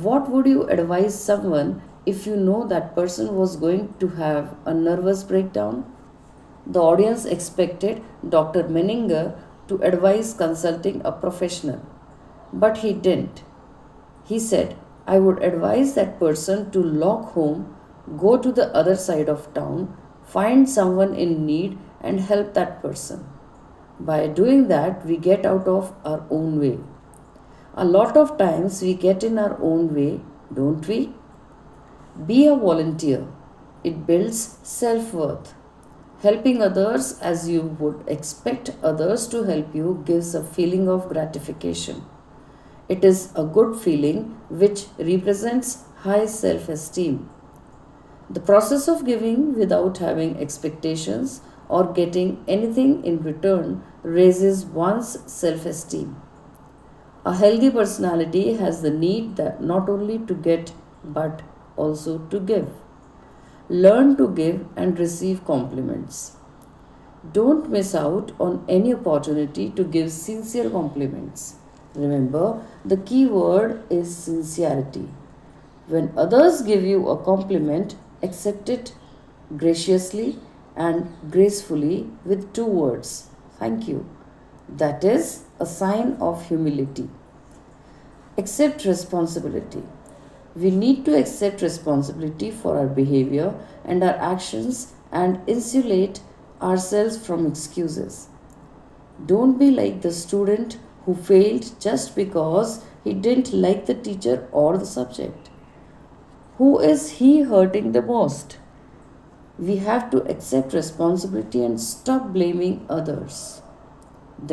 "What would you advise someone if you know that person was going to have a nervous breakdown?" The audience expected Dr. Menninger to advise consulting a professional, but he didn't. He said, "I would advise that person to lock home, go to the other side of town, find someone in need, and help that person. By doing that, we get out of our own way." A lot of times we get in our own way, don't we? Be a volunteer. It builds self worth. Helping others as you would expect others to help you gives a feeling of gratification. It is a good feeling which represents high self esteem. The process of giving without having expectations or getting anything in return raises one's self esteem. A healthy personality has the need that not only to get but also to give. Learn to give and receive compliments. Don't miss out on any opportunity to give sincere compliments. Remember, the key word is sincerity. When others give you a compliment, accept it graciously and gracefully with two words: "Thank you." That is a sign of humility. Accept responsibility. We need to accept responsibility for our behavior and our actions and insulate ourselves from excuses. Don't be like the student who failed just because he didn't like the teacher or the subject. Who is he hurting the most? We have to accept responsibility and stop blaming others.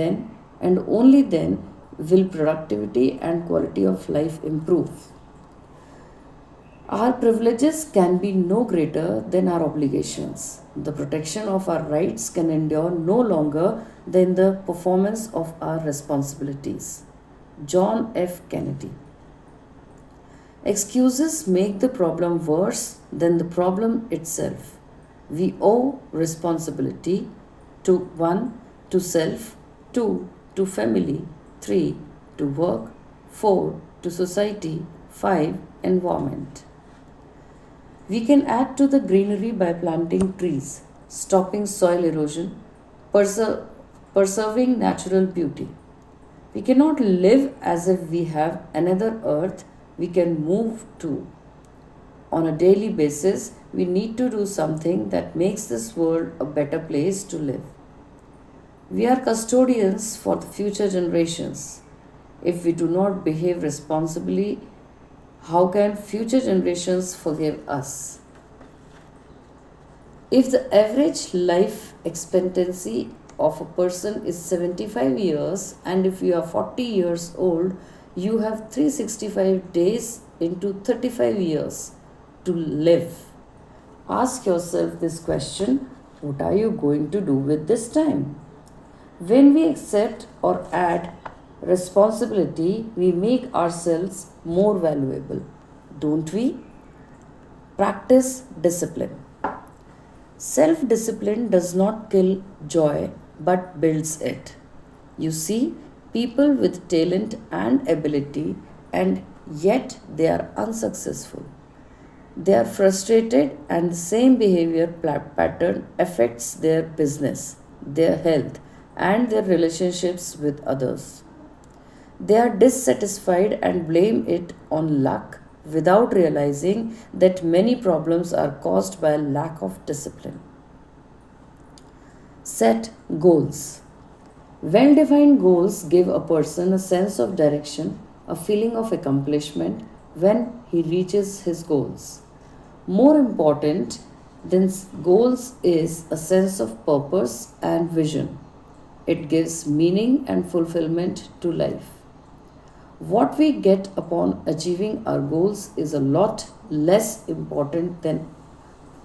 Then and only then will productivity and quality of life improve. Our privileges can be no greater than our obligations. The protection of our rights can endure no longer than the performance of our responsibilities. John F. Kennedy. Excuses make the problem worse than the problem itself. We owe responsibility to 1. To self, 2. To family, 3. To work, 4. To society, 5. Environment. We can add to the greenery by planting trees, stopping soil erosion, preser- preserving natural beauty. We cannot live as if we have another earth we can move to. On a daily basis, we need to do something that makes this world a better place to live. We are custodians for the future generations. If we do not behave responsibly, how can future generations forgive us? If the average life expectancy of a person is 75 years and if you are 40 years old, you have 365 days into 35 years to live. Ask yourself this question: what are you going to do with this time? When we accept or add responsibility, we make ourselves more valuable, don't we? Practice discipline. Self discipline does not kill joy but builds it. You see, people with talent and ability, and yet they are unsuccessful. They are frustrated, and the same behavior pattern affects their business, their health, and their relationships with others. They are dissatisfied and blame it on luck without realizing that many problems are caused by a lack of discipline. Set goals. Well defined goals give a person a sense of direction, a feeling of accomplishment when he reaches his goals. More important than goals is a sense of purpose and vision. It gives meaning and fulfillment to life. What we get upon achieving our goals is a lot less important than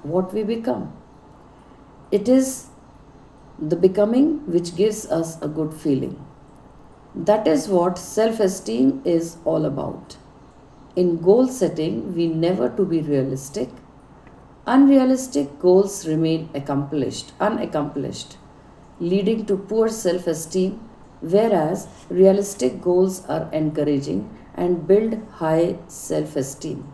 what we become. It is the becoming which gives us a good feeling. That is what self esteem is all about. In goal setting, we never to be realistic. Unrealistic goals remain unaccomplished, leading to poor self esteem, whereas realistic goals are encouraging and build high self esteem.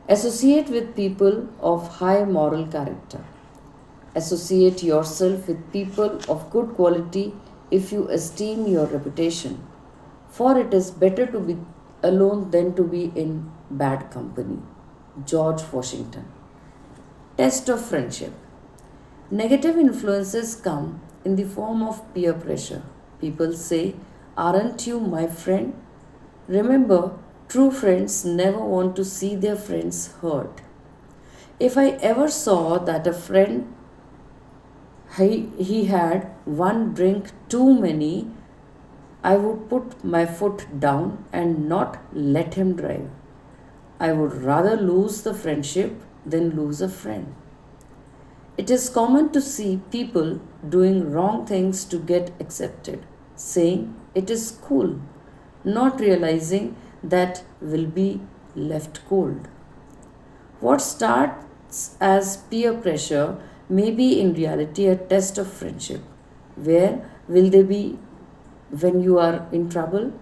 Associate with people of high moral character. Associate yourself with people of good quality if you esteem your reputation, for it is better to be alone than to be in bad company. George Washington. Test of friendship. Negative influences come in the form of peer pressure. People say, "Aren't you my friend?" Remember, true friends never want to see their friends hurt. If I ever saw that a friend he had one drink too many, I would put my foot down and not let him drive. I would rather lose the friendship than lose a friend. It is common to see people doing wrong things to get accepted, saying it is cool, not realizing that will be left cold. What starts as peer pressure may be in reality a test of friendship. Where will they be when you are in trouble?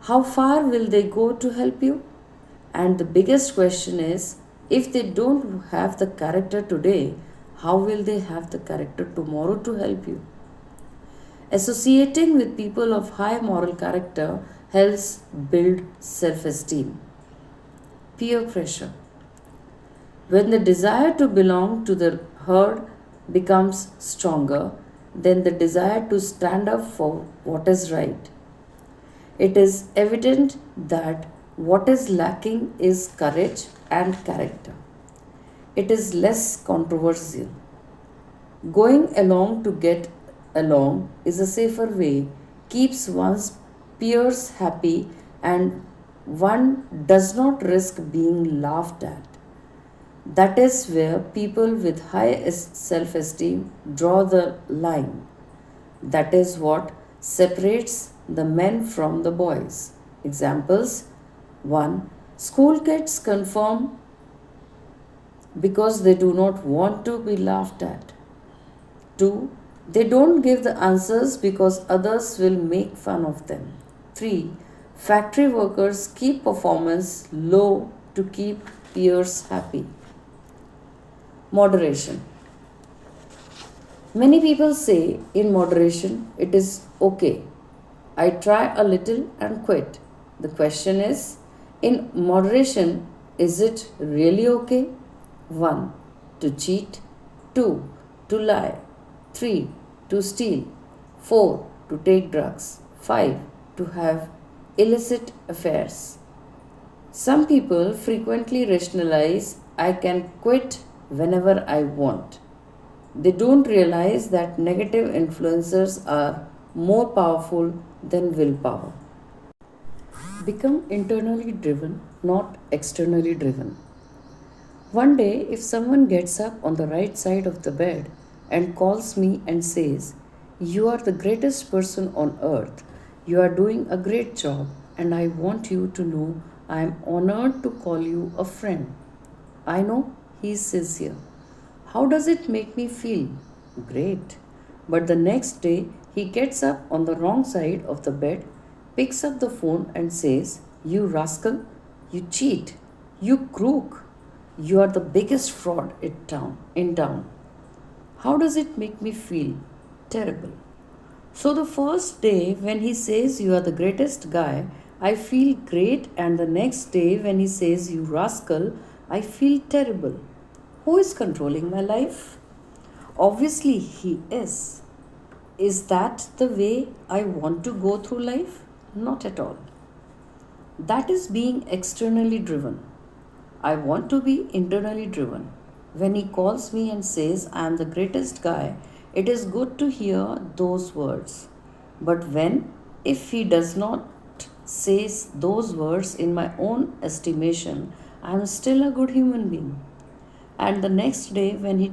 How far will they go to help you? And the biggest question is, if they don't have the character today, how will they have the character tomorrow to help you? Associating with people of high moral character helps build self esteem. Peer pressure. When the desire to belong to the herd becomes stronger than the desire to stand up for what is right, it is evident that what is lacking is courage and character. It is less controversial. Going along to get along is a safer way, keeps one's peers happy, and one does not risk being laughed at. That is where people with high self esteem draw the line. That is what separates the men from the boys. Examples: 1. School kids conform because they do not want to be laughed at. 2. They don't give the answers because others will make fun of them. 3. Factory workers keep performance low to keep peers happy. Moderation. Many people say in moderation it is okay. I try a little and quit. The question is, in moderation, is it really okay? 1. To cheat. 2. To lie. 3. To steal. 4. To take drugs. 5. To have illicit affairs. Some people frequently rationalize, I can quit whenever I want. They don't realize that negative influences are more powerful than willpower. Become internally driven, not externally driven. One day, if someone gets up on the right side of the bed and calls me and says, you are the greatest person on earth, you are doing a great job, and I want you to know I am honored to call you a friend. I know he is sincere. How does it make me feel? Great. But the next day, he gets up on the wrong side of the bed, picks up the phone, and says, you rascal, you cheat, you crook, you are the biggest fraud in town. How does it make me feel? Terrible. So the first day when he says you are the greatest guy, I feel great, and the next day when he says you rascal, I feel terrible. Who is controlling my life? Obviously, he is. Is that the way I want to go through life? Not at all. That is being externally driven. I want to be internally driven. When he calls me and says I am the greatest guy, it is good to hear those words. But if he does not say those words in my own estimation, I am still a good human being. And the next day, when he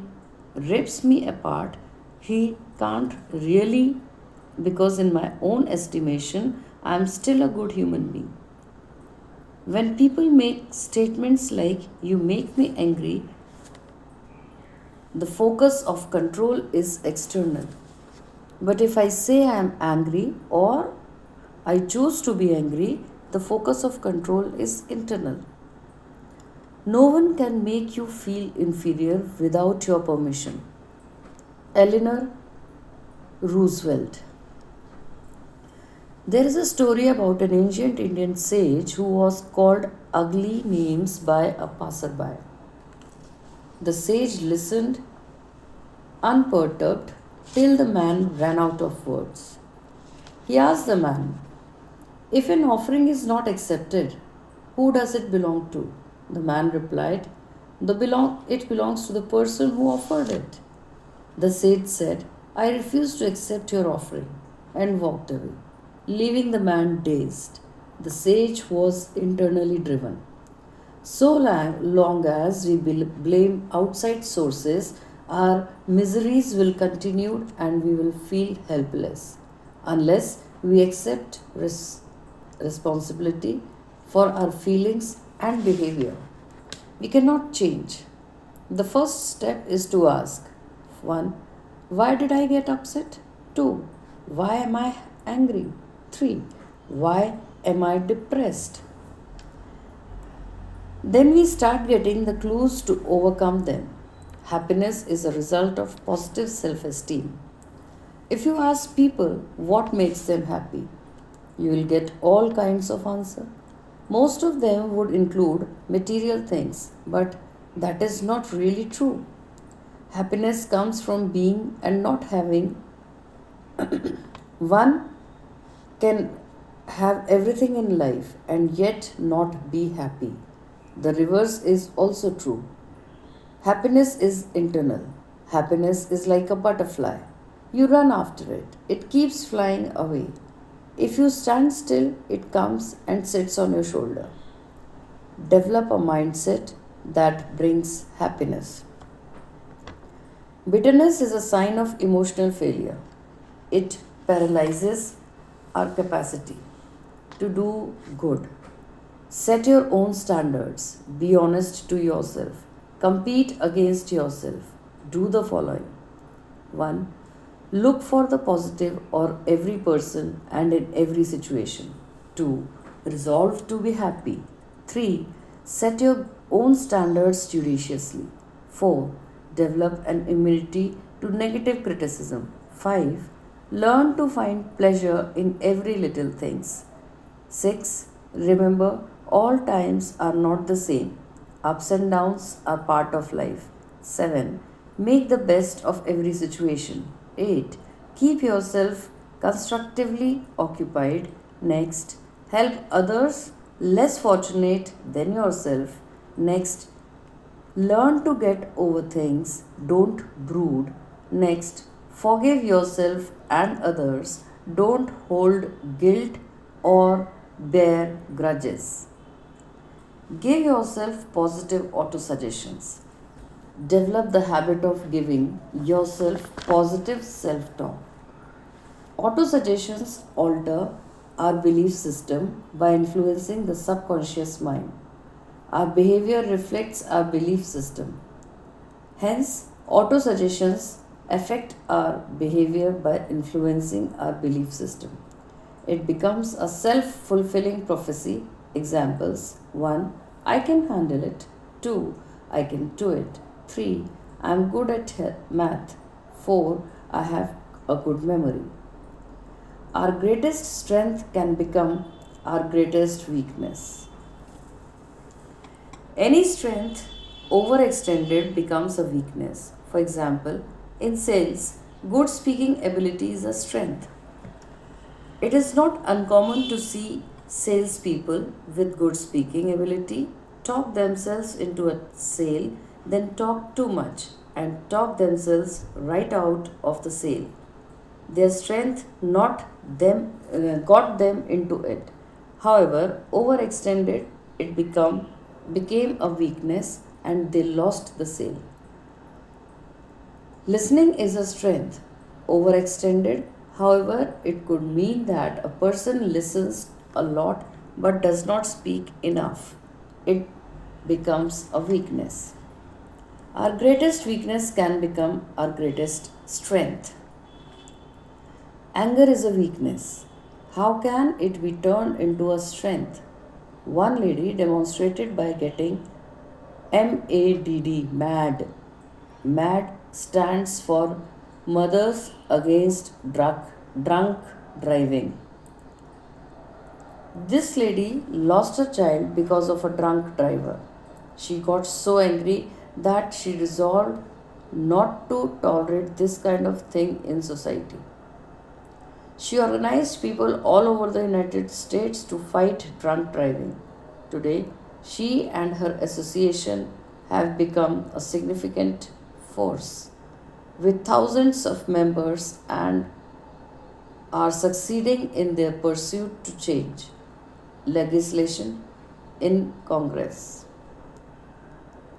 rips me apart, he can't really, because in my own estimation, I am still a good human being. When people make statements like, you make me angry, the focus of control is external. But if I say I am angry or I choose to be angry, the focus of control is internal. No one can make you feel inferior without your permission. Eleanor Roosevelt. There is a story about an ancient Indian sage who was called ugly names by a passerby. The sage listened unperturbed till the man ran out of words. He asked the man, if an offering is not accepted, who does it belong to? The man replied, it belongs to the person who offered it. The sage said, I refuse to accept your offering, and walked away, leaving the man dazed. The sage was internally driven. So long as we blame outside sources, our miseries will continue and we will feel helpless unless we accept responsibility for our feelings and behavior. We cannot change. The first step is to ask 1. Why did I get upset? 2. Why am I angry? 3. Why am I depressed? Then we start getting the clues to overcome them. Happiness is a result of positive self-esteem. If you ask people what makes them happy, you will get all kinds of answers. Most of them would include material things, but that is not really true. Happiness comes from being and not having. One can have everything in life and yet not be happy. The reverse is also true. Happiness is internal. Happiness is like a butterfly. You run after it. It keeps flying away. If you stand still, it comes and sits on your shoulder. Develop a mindset that brings happiness. Bitterness is a sign of emotional failure. It paralyzes our capacity to do good. Set your own standards. Be honest to yourself. Compete against yourself. Do the following. 1. Look for the positive or every person and in every situation. 2. Resolve to be happy. 3. Set your own standards judiciously. 4. Develop an immunity to negative criticism. 5. Learn to find pleasure in every little things. 6. Remember, all times are not the same. Ups and downs are part of life. 7. Make the best of every situation. 8. Keep yourself constructively occupied. Next, help others less fortunate than yourself. Next, learn to get over things, don't brood. Next, forgive yourself and others, don't hold guilt or bear grudges. Give yourself positive auto suggestions. Develop the habit of giving yourself positive self talk. Auto suggestions alter our belief system by influencing the subconscious mind. Our behavior reflects our belief system. Hence, auto suggestions affect our behavior by influencing our belief system. It becomes a self fulfilling prophecy. Examples: 1. I can handle it. 2. I can do it. 3. I am good at math. 4. I have a good memory. Our greatest strength can become our greatest weakness. Any strength overextended becomes a weakness. For example, in sales, good speaking ability is a strength. It is not uncommon to see salespeople with good speaking ability talk themselves into a sale, then talk too much and talk themselves right out of the sale. Their strength got them into it. However, overextended, it became a weakness and they lost the sale. Listening is a strength. Overextended, however, it could mean that a person listens a lot but does not speak enough. It becomes a weakness. Our greatest weakness can become our greatest strength. Anger is a weakness. How can it be turned into a strength? One lady demonstrated by getting MADD, MAD. MAD stands for Mothers Against Drunk Driving. This lady lost her child because of a drunk driver. She got so angry that she resolved not to tolerate this kind of thing in society. She organized people all over the United States to fight drunk driving. Today, she and her association have become a significant force with thousands of members and are succeeding in their pursuit to change legislation in Congress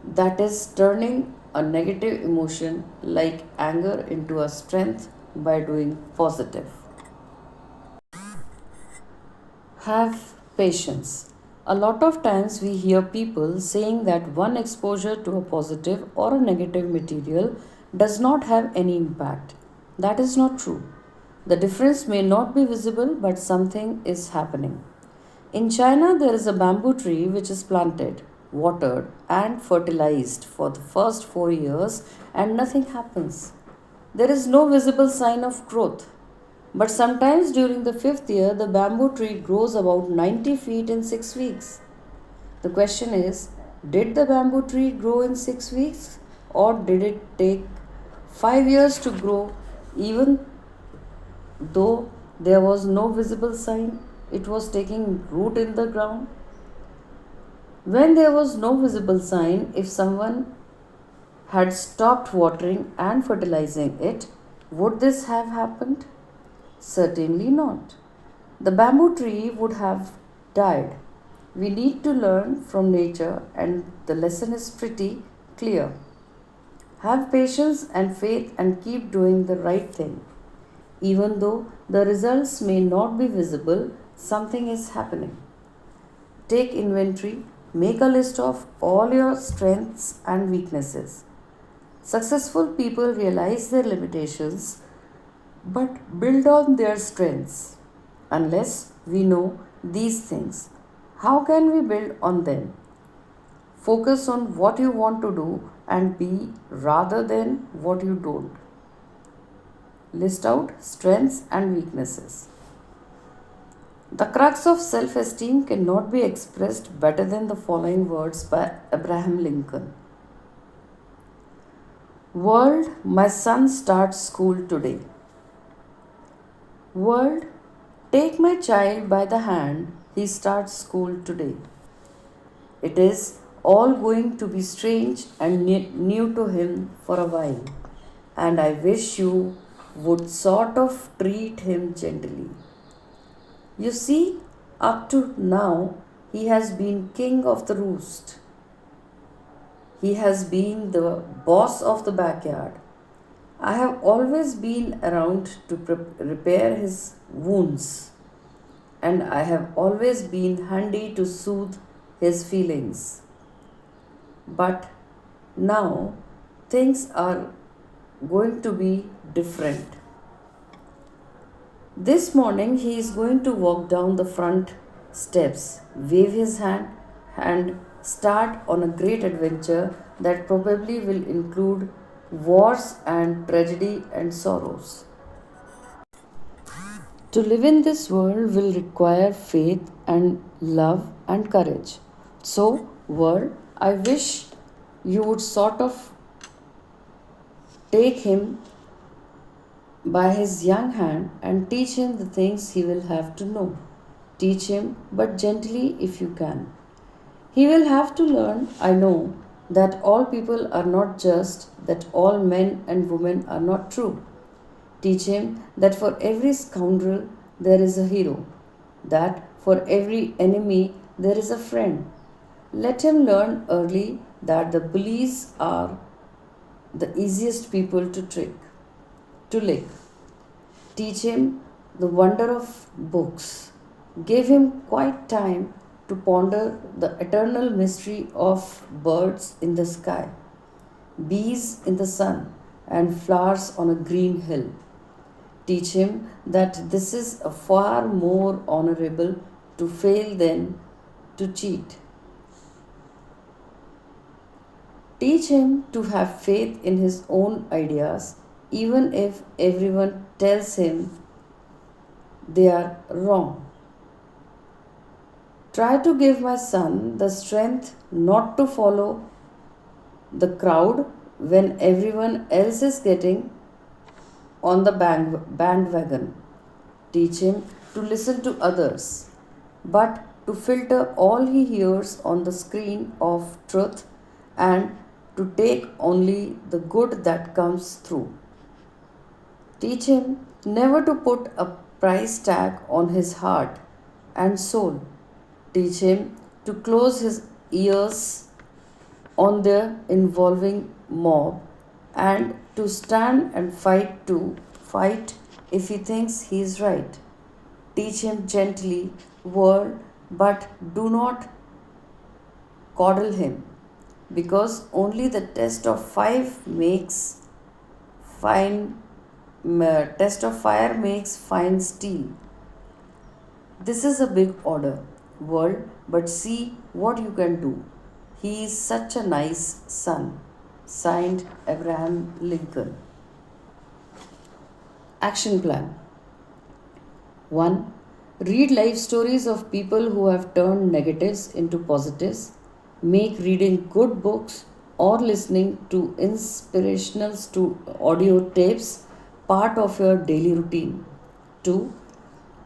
that is turning a negative emotion like anger into a strength by doing positive. Have patience. A lot of times we hear people saying that one exposure to a positive or a negative material does not have any impact. That is not true. The difference may not be visible, but something is happening. In China, there is a bamboo tree which is planted, watered, and fertilized for the first 4 years, and nothing happens. There is no visible sign of growth. But sometimes during the 5th year, the bamboo tree grows about 90 feet in 6 weeks. The question is, did the bamboo tree grow in 6 weeks or did it take 5 years to grow even though there was no visible sign it was taking root in the ground? When there was no visible sign, if someone had stopped watering and fertilizing it, would this have happened? Certainly not. The bamboo tree would have died. We need to learn from nature, and the lesson is pretty clear. Have patience and faith and keep doing the right thing. Even though the results may not be visible, something is happening. Take inventory, make a list of all your strengths and weaknesses. Successful people realize their limitations but build on their strengths. Unless we know these things, How can we build on them? Focus on what you want to do and be rather than what you don't. List out strengths and weaknesses. The crux of self esteem cannot be expressed better than the following words by Abraham Lincoln. World, my son starts school today. World, take my child by the hand, he starts school today. It is all going to be strange and new to him for a while, and I wish you would sort of treat him gently. You see, up to now, he has been king of the roost. He has been the boss of the backyard. I have always been around to repair his wounds, and I have always been handy to soothe his feelings. But now things are going to be different. This morning he is going to walk down the front steps, wave his hand, and start on a great adventure that probably will include wars and tragedy and sorrows. To live in this world will require faith and love and courage. So, world, I wish you would sort of take him by his young hand and teach him the things he will have to know. Teach him, but gently if you can. He will have to learn, I know, that all people are not just, that all men and women are not true. Teach him that for every scoundrel there is a hero, that for every enemy there is a friend. Let him learn early that the bullies are the easiest people to lick. Teach him the wonder of books. Give him quiet time to ponder the eternal mystery of birds in the sky, bees in the sun, and flowers on a green hill. Teach him that this is a far more honorable to fail than to cheat. Teach him to have faith in his own ideas, even if everyone tells him they are wrong. Try to give my son the strength not to follow the crowd when everyone else is getting on the bandwagon. Teach him to listen to others, but to filter all he hears on the screen of truth and to take only the good that comes through. Teach him never to put a price tag on his heart and soul. Teach him to close his ears on the involving mob and to stand and fight if he thinks he is right. Teach him gently, world, but do not coddle him, because only the fine test of fire makes fine steel. This is a big order, world, but see what you can do. He is such a nice son. Signed, Abraham Lincoln. Action plan 1. Read life stories of people who have turned negatives into positives. Make reading good books or listening to inspirational audio tapes part of your daily routine. 2.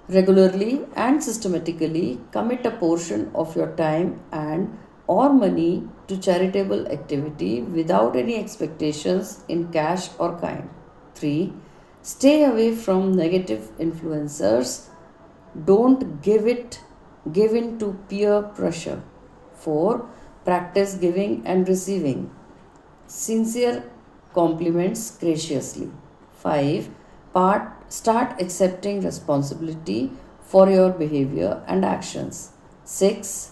Regularly and systematically commit a portion of your time and or money to charitable activity without any expectations in cash or kind. 3. Stay away from negative influencers. Don't give in to peer pressure. 4. Practice giving and receiving sincere compliments graciously. 5. Start accepting responsibility for your behavior and actions. 6.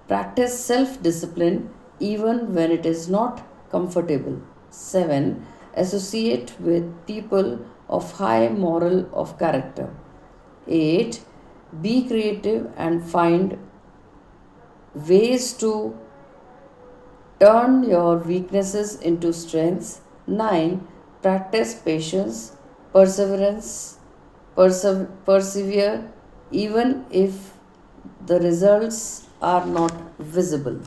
Practice self-discipline even when it is not comfortable. 7. Associate with people of high moral of character. 8. Be creative and find Ways to turn your weaknesses into strengths. 9. Practice patience, perseverance, persevere even if the results are not visible.